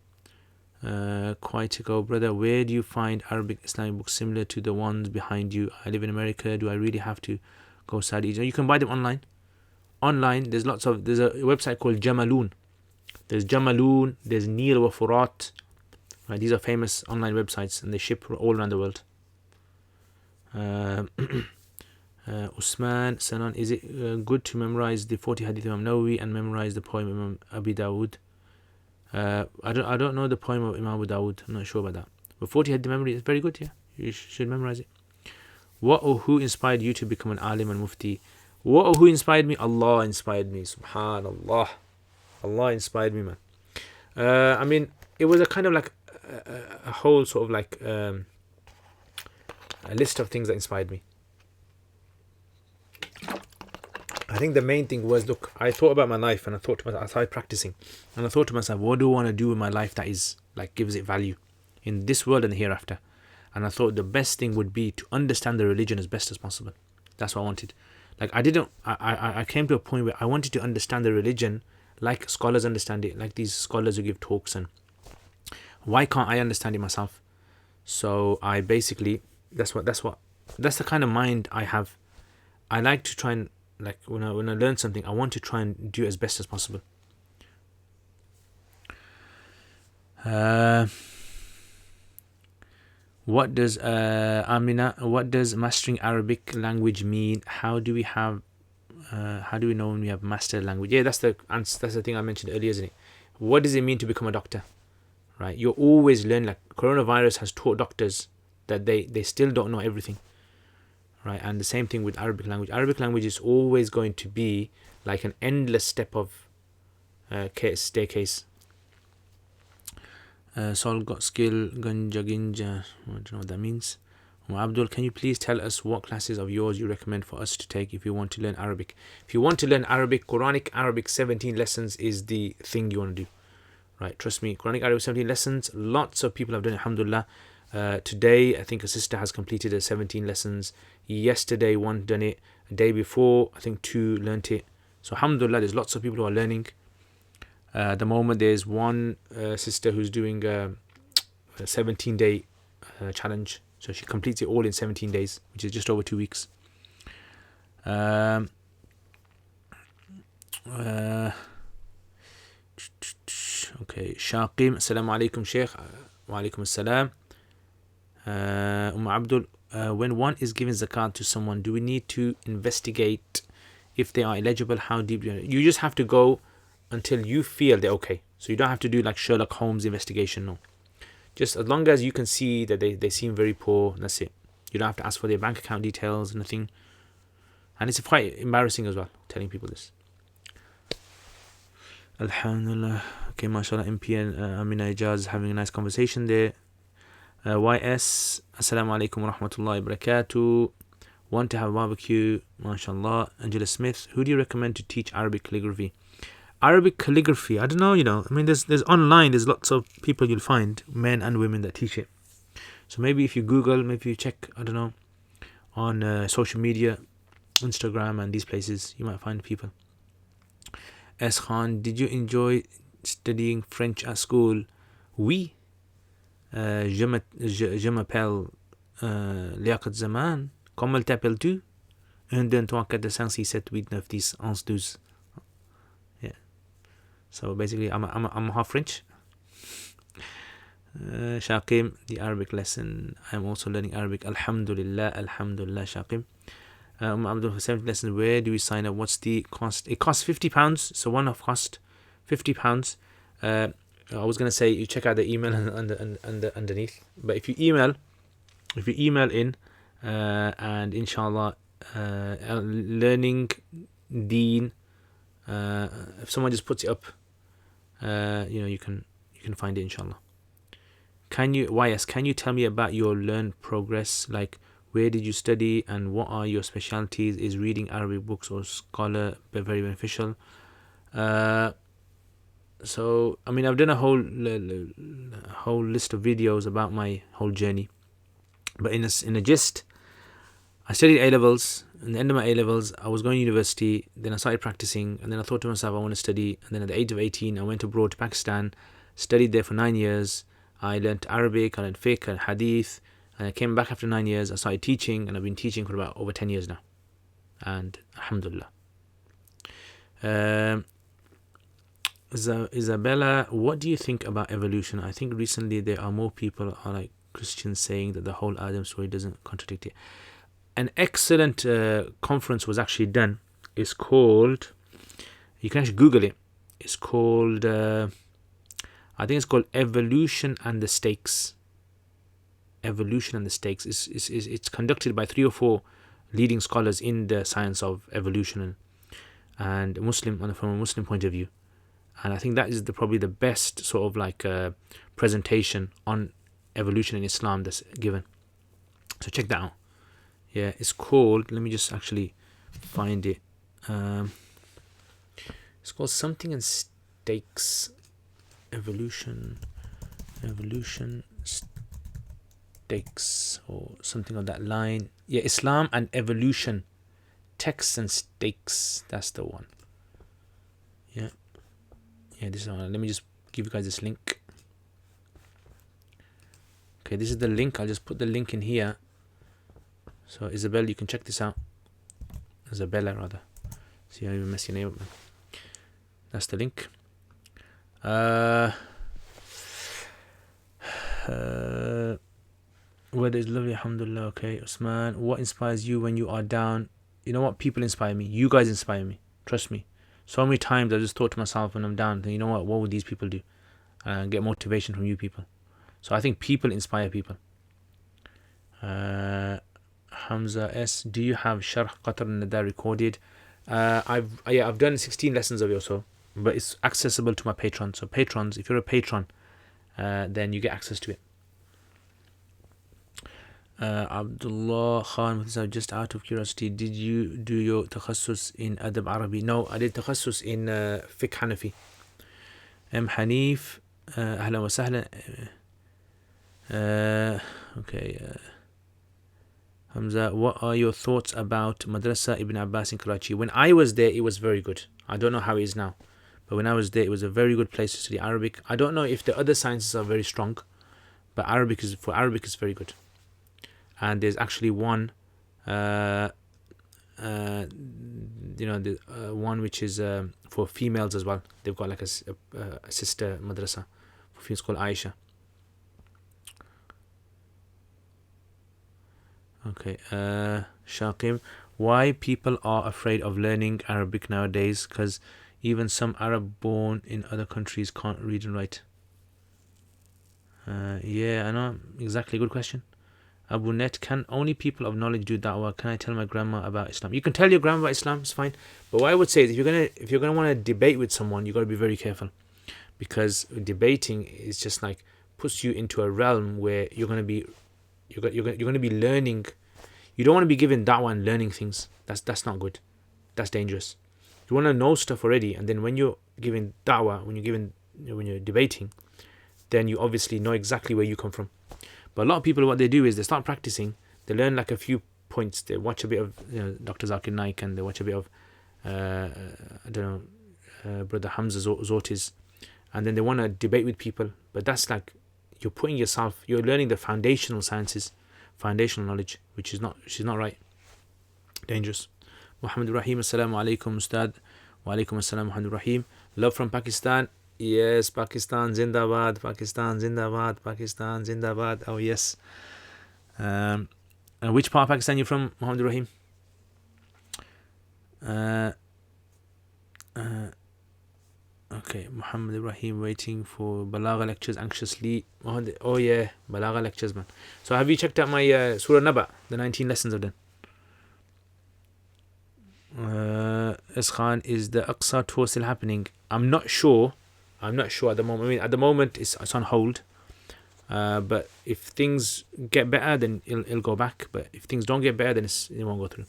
Speaker 1: Quite a go, brother. Where do you find Arabic Islamic books similar to the ones behind you? I live in America. Do I really have to go Saudi? You can buy them online. Online, there's a website called Jamaloon. There's Jamaloon, there's Neel wa Furat. Right, these are famous online websites and they ship all around the world. Usman Sanan, is it good to memorize the 40 hadith Imam Nawawi and memorize the poem Imam Abi Dawood? I don't know the poem of Imam Abu Dawood. I'm not sure about that. But 40 hadith memory is very good, yeah. You should memorize it. What or who inspired you to become an alim and mufti? What or who inspired me? Allah inspired me. Subhanallah. Allah inspired me, man. I mean, it was a kind of like a whole sort of like a list of things that inspired me. I think the main thing was, look, I thought about my life and I thought to myself, I started practicing and I thought to myself, what do I want to do with my life that is like gives it value in this world and the hereafter? And I thought the best thing would be to understand the religion as best as possible. That's what I wanted. Like I came to a point where I wanted to understand the religion like scholars understand it, like these scholars who give talks, and why can't I understand it myself? So I basically, that's the kind of mind I have. I like to try and, like, when I learn something, I want to try and do it as best as possible. What does Amina? What does mastering Arabic language mean? How do we know when we have mastered language? Yeah, that's the thing I mentioned earlier, isn't it? What does it mean to become a doctor? Right? You're always learning. Like coronavirus has taught doctors that they still don't know everything. Right? And the same thing with Arabic language. Arabic language is always going to be like an endless step of staircase. Sol got skill ganja ginja. I don't know what that means. Abdul, can you please tell us what classes of yours you recommend for us to take if you want to learn Arabic? If you want to learn Arabic, Quranic Arabic 17 lessons is the thing you want to do. Right? Trust me, Quranic Arabic 17 lessons, lots of people have done it, alhamdulillah. Today, I think a sister has completed her 17 lessons. Yesterday, one done it. A day before, I think 2 learnt it. So, alhamdulillah, there's lots of people who are learning. At the moment, there's one sister who's doing a 17-day challenge. So she completes it all in 17 days, which is just over 2 weeks. Okay, Shaqim, Assalamu alaikum, Sheikh. Wa alaikum assalam. Abdul, when one is giving zakat to someone, do we need to investigate if they are eligible? How deep? You just have to go until you feel they're okay. So you don't have to do like Sherlock Holmes investigation, no. Just as long as you can see that they seem very poor, that's it. You don't have to ask for their bank account details, nothing. And it's quite embarrassing as well, telling people this. Alhamdulillah. Okay, mashallah, MP and Amina Ijaz having a nice conversation there. YS, Assalamu alaikum wa rahmatullahi wa barakatuh. Want to have a barbecue, mashallah. Angela Smith, who do you recommend to teach Arabic calligraphy? Arabic calligraphy, I don't know, I mean, there's online, there's lots of people you'll find, men and women, that teach it. So maybe if you Google, maybe you check, I don't know, on social media, Instagram and these places, you might find people. S. Khan, did you enjoy studying French at school? Oui. Je m'appelle Liaqat Zaman. Comment t'appelles-tu? 1, 2, 3, 4, 5, 6, 7, 8, 9, 10, 11, 12. So basically, I'm half French. Shaqim, the Arabic lesson. I'm also learning Arabic. Alhamdulillah, Shaqim. Abdul, 70 lessons. Where do we sign up? What's the cost? It costs £50. So one-off cost, £50. I was gonna say you check out the email underneath. But if you email in, and inshallah, learning Deen. If someone just puts it up, you can find it, inshallah. Can you tell me about your learn progress? Like, where did you study and what are your specialties? Is reading Arabic books or scholar very beneficial? So I mean, I've done a whole list of videos about my whole journey, but in a gist, I studied A levels. In the end of my A levels, I was going to university. Then I started practicing, and then I thought to myself, I want to study. And then at the age of 18, I went abroad to Pakistan, studied there for 9 years. I learnt Arabic, I learnt fiqh and hadith, and I came back after 9 years. I started teaching, and I've been teaching for about over 10 years now. And alhamdulillah. Isabella, what do you think about evolution? I think recently there are more people are like Christians saying that the whole Adam story doesn't contradict it. An excellent conference was actually done. It's called, you can actually Google it. It's called, I think it's called Evolution and the Stakes. Evolution and the Stakes. It's conducted by 3 or 4 leading scholars in the science of evolution and Muslim, from a Muslim point of view. And I think that is probably the best sort of like presentation on evolution in Islam that's given. So check that out. Yeah, it's called, let me just actually find it. It's called something and Stakes. Evolution Stakes, or something on that line. Yeah, Islam and Evolution, Texts and Stakes. That's the one. Yeah, this is the one. Let me just give you guys this link. Okay, this is the link. I'll just put the link in here. So Isabella, you can check this out. Isabella, rather. See how you mess your name up, man. That's the link. Weather is lovely, alhamdulillah. Okay, Usman, what inspires you when you are down? You know what? People inspire me. You guys inspire me. Trust me. So many times I just thought to myself when I'm down, you know what would these people do? Get motivation from you people. So I think people inspire people. Hamza S, do you have Sharh Qatr Nada recorded? I've done 16 lessons of it or so, but it's accessible to my Patreon. So patrons, if you're a patron, then you get access to it. Abdullah Khan, just out of curiosity, did you do your takhassus in Adab Arabi? No, I did takhassus in Fiqh Hanafi. Hanif, ahlan wa sahlan. Okay. Hamza, what are your thoughts about Madrasa Ibn Abbas in Karachi? When I was there, it was very good. I don't know how it is now, but when I was there, it was a very good place to study Arabic. I don't know if the other sciences are very strong, but Arabic is very good. And there's actually one, one which is for females as well. They've got like a sister madrasa for females called Aisha. Okay, Shaqim, why people are afraid of learning Arabic nowadays? Because even some Arab born in other countries can't read and write. Yeah, I know, exactly, good question. Abu Net, can only people of knowledge do da'wah? Can I tell my grandma about Islam? You can tell your grandma about Islam, it's fine. But what I would say is if you're gonna want to debate with someone, you got to be very careful, because debating is just like puts you into a realm where you're gonna be learning. You don't want to be given da'wah and learning things. That's not good. That's dangerous. You want to know stuff already, and then when you're giving da'wah, when you're debating, then you obviously know exactly where you come from. But a lot of people, what they do is they start practicing. They learn like a few points. They watch a bit of Dr. Zakir Naik, and they watch a bit of Brother Hamza Zotis, and then they want to debate with people. But that's like you're learning the foundational sciences, foundational knowledge, which is not right. Dangerous. Muhammad Rahim, assalamu alaikum Ustad. Wa alaikum assalam, Muhammad Rahim. Love from Pakistan. Yes, Pakistan Zindabad, Pakistan Zindabad, Pakistan Zindabad. Oh yes. Which part of Pakistan you from, Muhammad Rahim? Okay, Muhammad Rahim waiting for Balagha lectures anxiously. Oh yeah, Balagha lectures, man. So have you checked out my Surah Naba, the 19 lessons I've done? Khan, is the Aqsa tour still happening? I'm not sure at the moment. I mean, at the moment it's on hold. But if things get better, then it'll go back. But if things don't get better, then it won't go through.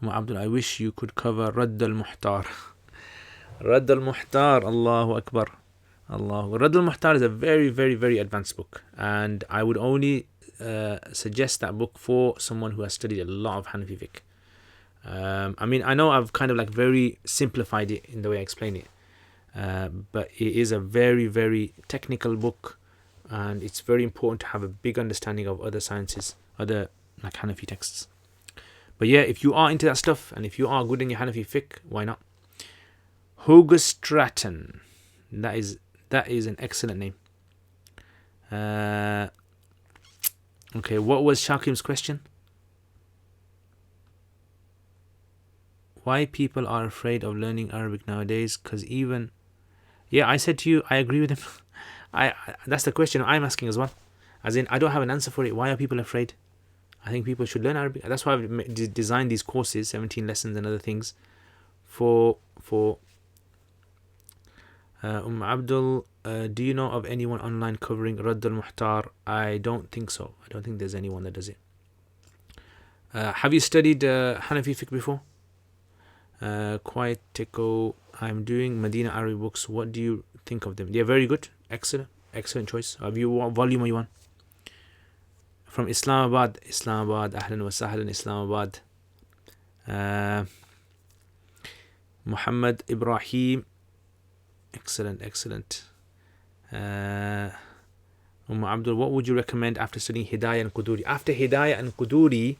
Speaker 1: Abdul, I wish you could cover Radd al-Muhtar. Radd al-Muhtar, Allahu Akbar. Radd al-Muhtar is a very, very, very advanced book. And I would only suggest that book for someone who has studied a lot of Hanafi fiqh. I mean, I know I've kind of like very simplified it in the way I explain it. But it is a very, very technical book. And it's very important to have a big understanding of other sciences, other like Hanafi texts. But yeah, if you are into that stuff and if you are good in your Hanafi fiqh, why not? Hugo Stratton. That is an excellent name. Okay, what was Shakim's question? Why people are afraid of learning Arabic nowadays? Because even... Yeah, I said to you, I agree with him. That's the question I'm asking as well. As in, I don't have an answer for it. Why are people afraid? I think people should learn Arabic. That's why I've designed these courses, 17 lessons and other things, for Abdul. Do you know of anyone online covering Radd al-Muhtar? I don't think so. I don't think there's anyone that does it. Have you studied Hanafi fiqh before? Quite Tico. I'm doing Medina Arabic books. What do you think of them? They're very good. Excellent choice. Have you what volume are you on? From Islamabad, Ahlan wa Sahlan, Islamabad. Muhammad Ibrahim. Excellent. Abdul, what would you recommend after studying Hidayah and Quduri? After Hidayah and Quduri,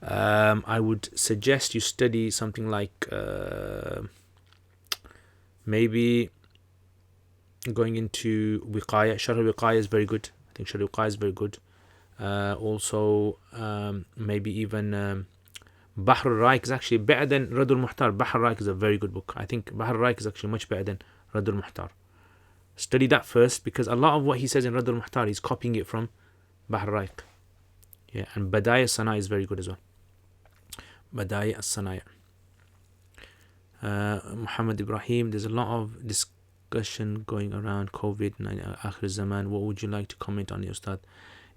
Speaker 1: I would suggest you study something like maybe going into Wiqaya. Sharh al-Wiqaya is very good. I think Sharh al-Wiqaya is very good. Also, maybe even Bahr al-Raik is actually better than Radd al-Muhtar. Bahr al-Raik is a very good book. I think Bahr al-Raik is actually much better than Radd al-Muhtar. Study that first, because a lot of what he says in Radd al-Muhtar, he's copying it from Bahr al-Raik. Yeah, and Badai al-Sanaya is very good as well. Badai al-Sanaya. Muhammad Ibrahim, there's a lot of discussion going around COVID-19, Akhir Zaman. What would you like to comment on, Ustad?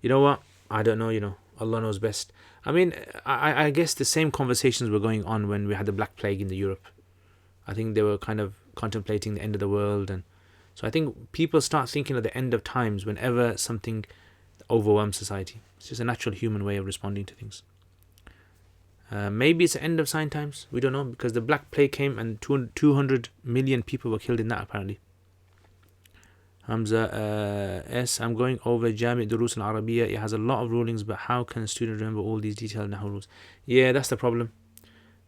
Speaker 1: You know what? I don't know, Allah knows best. I mean, I guess the same conversations were going on when we had the Black Plague in Europe. I think they were kind of contemplating the end of the world. And so I think people start thinking of the end of times whenever something overwhelms society. It's just a natural human way of responding to things. Maybe it's the end of sign times. We don't know, because the Black Plague came and 200 million people were killed in that apparently. Hamza S. I'm going over Jami' Durus al-Arabiya. It has a lot of rulings, but how can a student remember all these detailed Nahu rules? Yeah, that's the problem.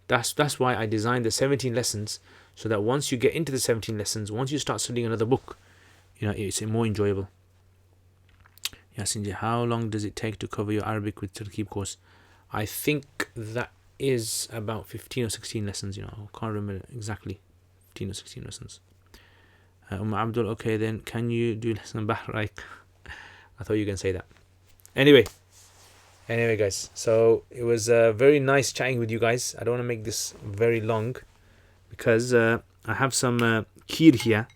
Speaker 1: That's why I designed the 17 lessons, so that once you get into the 17 lessons, once you start studying another book, it's more enjoyable. Yasin, how long does it take to cover your Arabic with Tarkib course? I think that is about 15 or 16 lessons, I can't remember exactly. 15 or 16 lessons. Abdul, okay, then can you do lesson Bahr al-Raik? I thought you were going to say that. Anyway, guys, so it was very nice chatting with you guys. I don't want to make this very long, because I have some kheer here.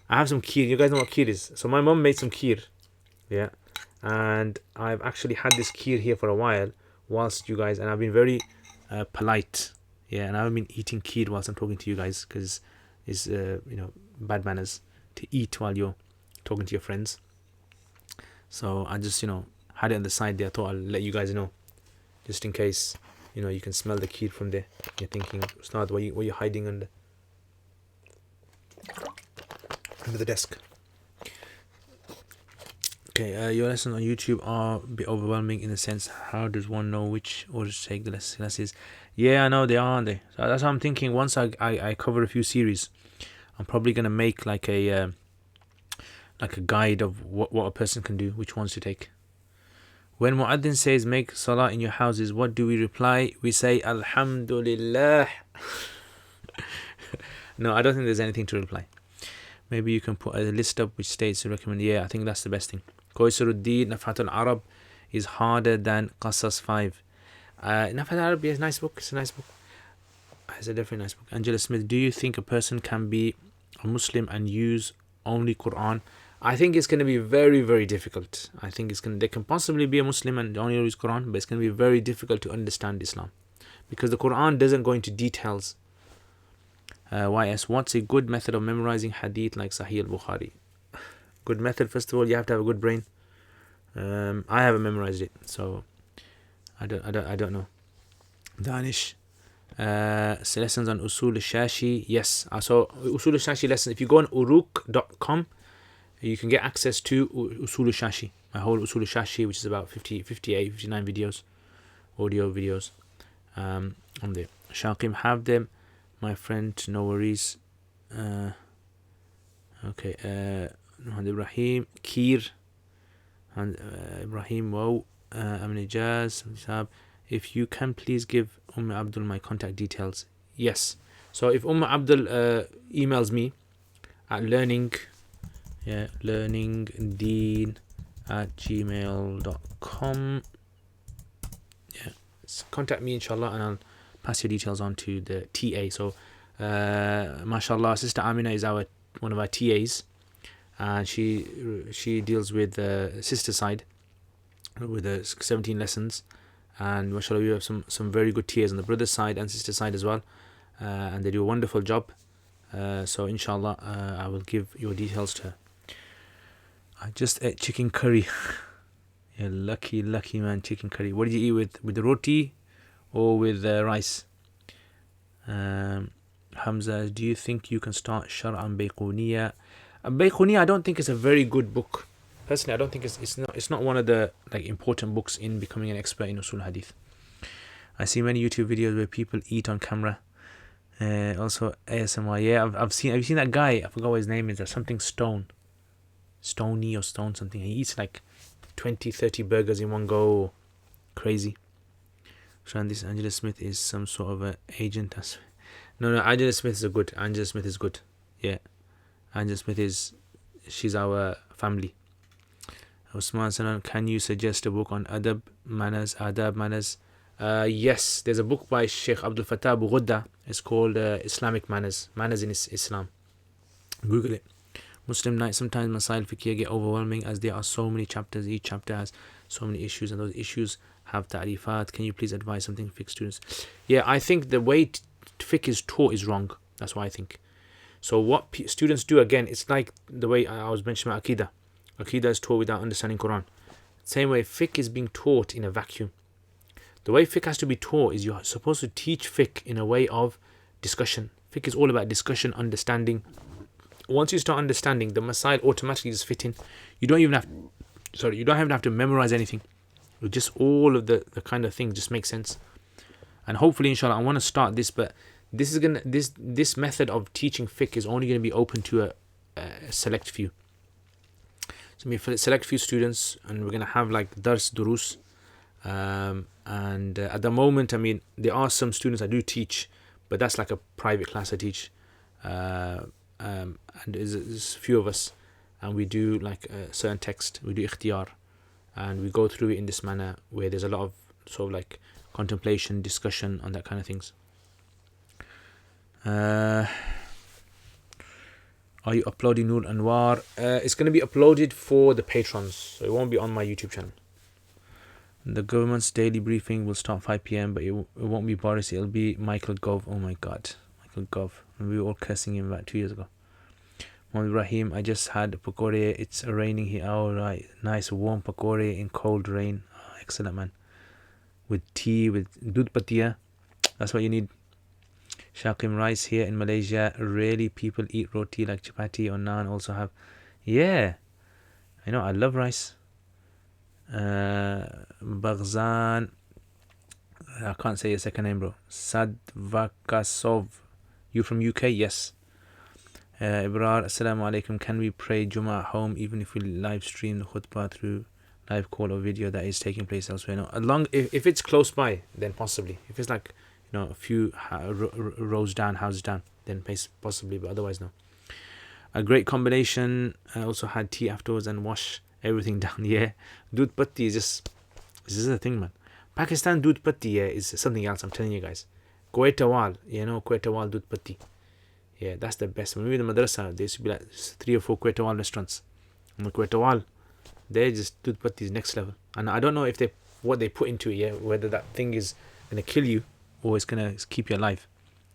Speaker 1: I have some kheer. You guys know what kheer is. So my mom made some kheer. Yeah. And I've actually had this kheer here for a while whilst you guys, and I've been very polite. Yeah, and I haven't been eating kheer whilst I'm talking to you guys, because it's, bad manners to eat while you're talking to your friends. So I just, had it on the side there. I thought I'll let you guys know, just in case, you can smell the kheer from there. You're thinking, Ustad, what are you hiding under the desk? Okay, your lessons on YouTube are a bit overwhelming in the sense, how does one know which order to take the lessons? Yeah, I know they are, aren't they? So that's what I'm thinking. Once I cover a few series, I'm probably going to make like a guide of what a person can do, which ones to take. When Mu'addin says make salah in your houses, what do we reply? We say Alhamdulillah. No, I don't think there's anything to reply. Maybe you can put a list up which states to recommend. Yeah, I think that's the best thing. Qaisruddin Nafhat al-Arab is harder than Qasas 5. Nafhat al-Arab is a nice book. It's a nice book. It's a definitely nice book. Angela Smith, do you think a person can be a Muslim and use only Quran? I think it's going to be very, very difficult. I think they can possibly be a Muslim and only use Quran, but it's going to be very difficult to understand Islam, because the Quran doesn't go into details YS, what's a good method of memorizing hadith like Sahih al-Bukhari? Good method, first of all, you have to have a good brain. I haven't memorized it, so I don't know. Danish, lessons on Usul al-Shashi. Yes, so Usul al-Shashi lessons, if you go on uruk.com, you can get access to Usul al-Shashi, my whole Usul al-Shashi, which is about 58, 59 videos, audio videos on there. Shaqim, have them, my friend, no worries. Okay, Ibrahim, Kir, and Ibrahim, wow, Amni Jazz, if you can please give Abdul my contact details. Yes, so if Abdul emails me at learningdeen@gmail.com, contact me inshallah, and I'll pass your details on to the TA. So mashallah, Sister Amina is one of our TAs, and she deals with the sister side with the 17 lessons, and mashallah we have some very good TAs on the brother side and sister side as well, and they do a wonderful job. So inshallah I will give your details to her. I just ate chicken curry. Yeah, lucky man, chicken curry. What did you eat with the roti or with rice? Hamza, do you think you can start Shar'an Bayquniya? Bayquniya, I don't think it's a very good book. Personally, I don't think it's not one of the like important books in becoming an expert in Usul Hadith. I see many YouTube videos where people eat on camera. Also ASMR. Yeah, I've seen that guy. I forgot what his name is. There's something Stony or Stone something. He eats like 20-30 burgers in one go. Crazy. Shan, this Angela Smith is some sort of an agent. No, Angela Smith is good. Angela Smith is good. Yeah, Angela Smith she's our family. Usman Sanan, can you suggest a book on adab manners? Yes, there's a book by Sheikh Abdul Fattah Abu Ghudda. It's called Islamic Manners in Islam. Google it. Muslim night, sometimes Masail Fiqhiyya get overwhelming as there are so many chapters. Each chapter has so many issues, and those issues have ta'rifat. Can you please advise something for fiqh students? Yeah, I think the way fiqh is taught is wrong. That's what I think. So what students do, again, it's like the way I was mentioning about Aqidah. Aqidah is taught without understanding Quran. Same way fiqh is being taught in a vacuum. The way fiqh has to be taught is you're supposed to teach fiqh in a way of discussion. Fiqh is all about discussion, understanding. Once you start understanding, the masail automatically just fit in. You don't even have to memorize anything. Just all of the kind of things just make sense. And hopefully, inshallah, I want to start this, but this method of teaching fiqh is only going to be open to a select few. So we select few students, and we're going to have like durus. And at the moment, I mean, there are some students I do teach, but that's like a private class I teach. And there's a few of us, and we do like a certain text. We do ikhtiyar, and we go through it in this manner where there's a lot of sort of like contemplation, discussion on that kind of things. Are you uploading Nur Anwar? It's going to be uploaded for the patrons, so it won't be on my YouTube channel. The government's daily briefing will start 5 p.m, but it won't be Boris, it'll be Michael Gove. Oh my god, Michael Gove. We were all cursing him about 2 years ago. Mohammed Ibrahim, I just had pakore. It's raining here. Oh, right. Nice warm pakore in cold rain. Oh, excellent, man. With tea, with dudh patiya. That's what you need. Shaqim, rice here in Malaysia. Rarely people eat roti like chapati or naan also have. Yeah. I know, I love rice. Baghzan. I can't say your second name, bro. Sadvakasov. You from UK? Yes. Ibrar, Assalamu alaikum. Can we pray Jummah at home even if we live stream the khutbah through live call or video that is taking place elsewhere? No. If it's close by, then possibly. If it's like, a few rows down, houses down, then possibly, but otherwise no. A great combination. I also had tea afterwards and wash everything down. Yeah. Dudh patti is just a thing, man. Pakistan dudh patti is something else, I'm telling you guys. Quetawal, Quetawal dudh patti. Yeah, that's the best. When we were in the madrasa, there used to be like 3 or 4 Quetawal restaurants. And the Quetawal, they're just dudh patti is next level. And I don't know if what they put into it, whether that thing is going to kill you or it's going to keep you alive.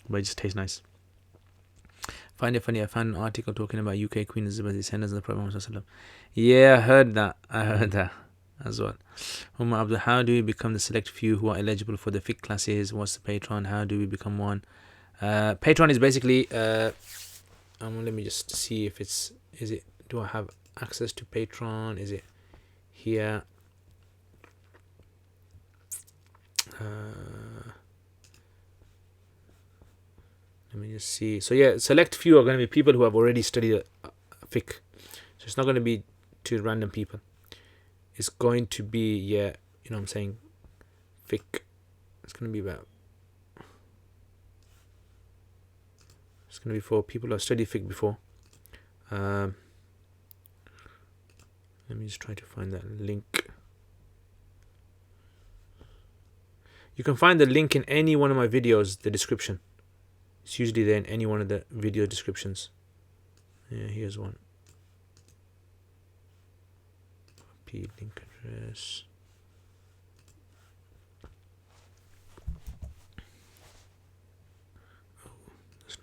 Speaker 1: But it just tastes nice. Find it funny, I found an article talking about UK Queen Elizabeth descendants of the Prophet Muhammad. Yeah, I heard that as well. Abdul, how do we become the select few who are eligible for the fiqh classes? What's the Patreon? How do we become one? Patreon is basically let me just see if do I have access to Patreon? Is it here? Let me just see. So yeah, select few are going to be people who have already studied fiqh. So it's not going to be to random people. It's going to be, you know what I'm saying, fiqh. It's going to be about, it's going to be for people who have studied fiqh before. Let me just try to find that link. You can find the link in any one of my videos, the description. It's usually there in any one of the video descriptions. Yeah, here's one. Copy link address. Oh, that's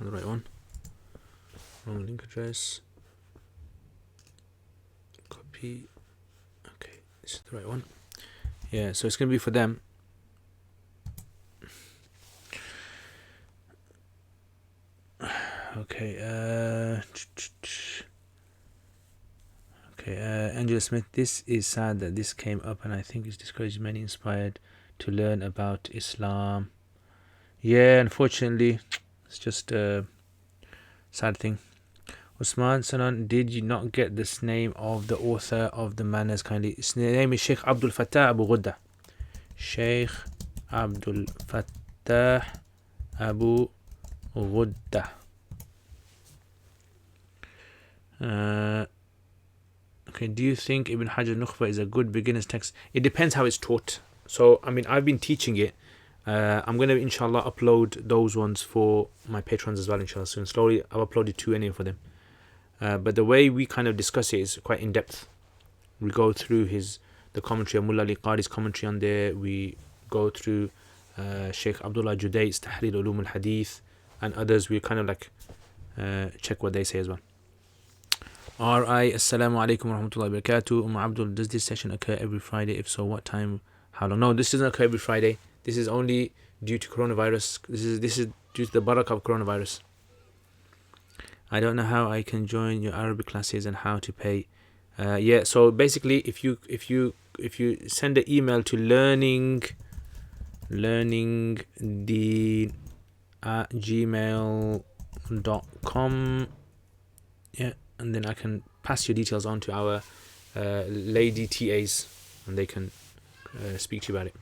Speaker 1: not the right one. Wrong link address. Copy. Okay, this is the right one. Yeah, so it's gonna be for them. Okay, Angela Smith, this is sad that this came up, and I think it's discouraged many inspired to learn about Islam. Yeah, unfortunately, it's just a sad thing. Usman Sanan, did you not get this name of the author of the manners kindly? His name is Sheikh Abdul Fattah Abu Ghudda. Sheikh Abdul Fattah Abu Ghudda. Okay, do you think Ibn Hajar Nukhba is a good beginner's text? It depends how it's taught. So, I mean, I've been teaching it. I'm going to, inshallah, upload those ones for my patrons as well, inshallah, soon. Slowly, I've uploaded 2 anyway for them. But the way we kind of discuss it is quite in-depth. We go through the commentary of Mullah Ali Qari's commentary on there. We go through Sheikh Abdullah Judayd's Tahrir Ulum al-Hadith and others. We kind of like check what they say as well. R.I. Assalamu alaikum wa rahmatullahi wa barakatuh. Abdul, does this session occur every Friday? If so, what time? How long? No, this doesn't occur every Friday. This is only due to coronavirus. This is due to the barakah of coronavirus. I don't know how I can join your Arabic classes and how to pay. So basically, if you send an email to learningdeen@gmail.com, and then I can pass your details on to our lady TAs, and they can speak to you about it.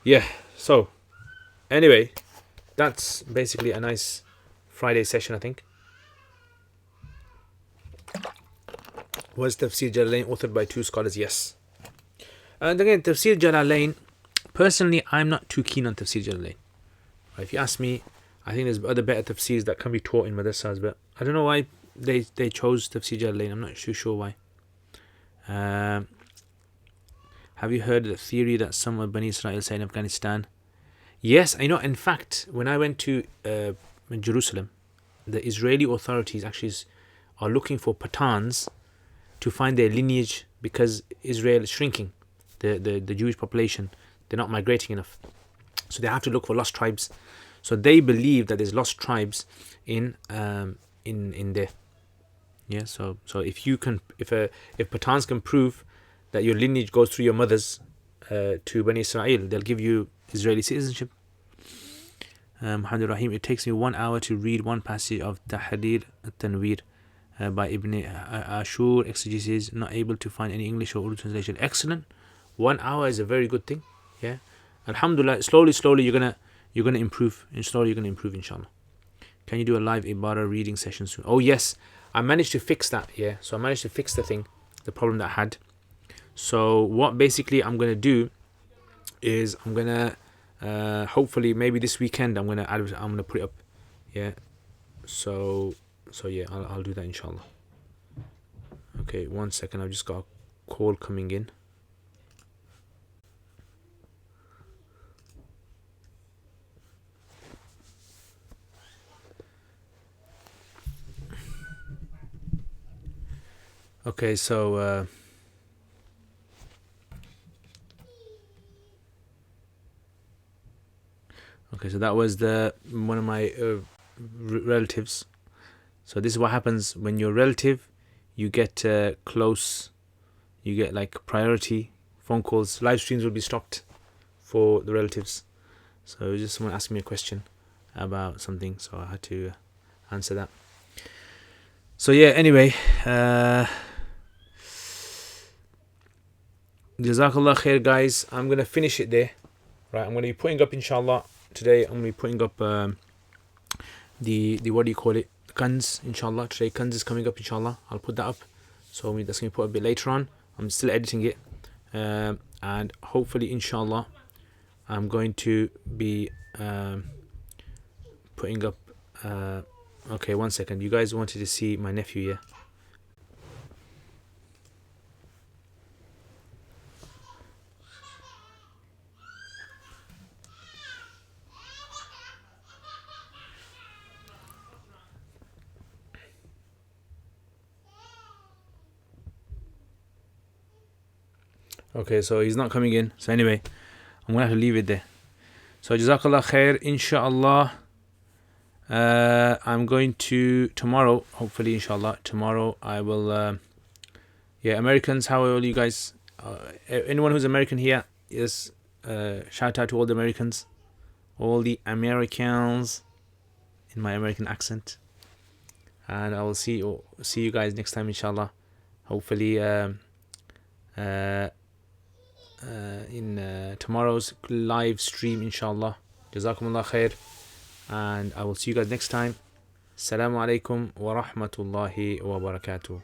Speaker 1: Yeah, so anyway, that's basically a nice Friday session, I think. Was Tafsir Jalalain authored by 2 scholars? Yes. And again, Tafsir Jalalain, personally, I'm not too keen on Tafsir Jalalain. If you ask me, I think there's other better tafsirs that can be taught in madrasas, but I don't know why they chose Tafsir Jalalain. I'm not too sure why. Have you heard the theory that some of Bani Israel say in Afghanistan? Yes, I know. In fact, when I went to Jerusalem, the Israeli authorities actually are looking for Pathans to find their lineage, because Israel is shrinking. The Jewish population, they're not migrating enough. So they have to look for lost tribes. So they believe that there's lost tribes in there. Yeah, so if Pathans can prove that your lineage goes through your mothers to Bani Israel, they'll give you Israeli citizenship. Muhammad Rahim, it takes me 1 hour to read one passage of Tahrir al-Tanwir by Ibn Ashur exegesis, not able to find any English or Urdu translation. Excellent. 1 hour is a very good thing. Yeah, alhamdulillah, slowly you're gonna improve, and slowly you're gonna improve, inshallah. Can you do a live Ibarah reading session soon? Oh yes, I managed to fix that. Yeah, so I managed to fix the problem that I had. So what basically I'm gonna do is I'm gonna hopefully maybe this weekend I'm gonna put it up. Yeah, so yeah, I'll do that, inshallah. Okay, 1 second, I've just got a call coming in. Okay, so that was one of my relatives. So this is what happens when you're a relative, you get close, you get like priority phone calls. Live streams will be stopped for the relatives. So just someone asked me a question about something, so I had to answer that. So yeah, anyway, Jazakallah khair, guys. I'm gonna finish it there. Right, I'm gonna be putting up, inshallah, today. I'm gonna be putting up the what do you call it? Kanz, inshallah. Today Kanz is coming up, inshallah. I'll put that up. So that's gonna be put a bit later on. I'm still editing it, and hopefully, inshallah, I'm going to be putting up. Okay, 1 second. You guys wanted to see my nephew, yeah? Okay, so he's not coming in. So anyway, I'm gonna have to leave it there. So Jazakallah khair, inshallah. I'm going to tomorrow, hopefully, inshallah. Tomorrow I will. Americans, how are all you guys? Anyone who's American here, yes. Shout out to all the Americans, in my American accent. And I will see you guys next time, inshallah. Hopefully, in tomorrow's live stream, inshallah. Jazakumullah khair, and I will see you guys next time. Assalamu alaikum wa rahmatullahi wa barakatuh.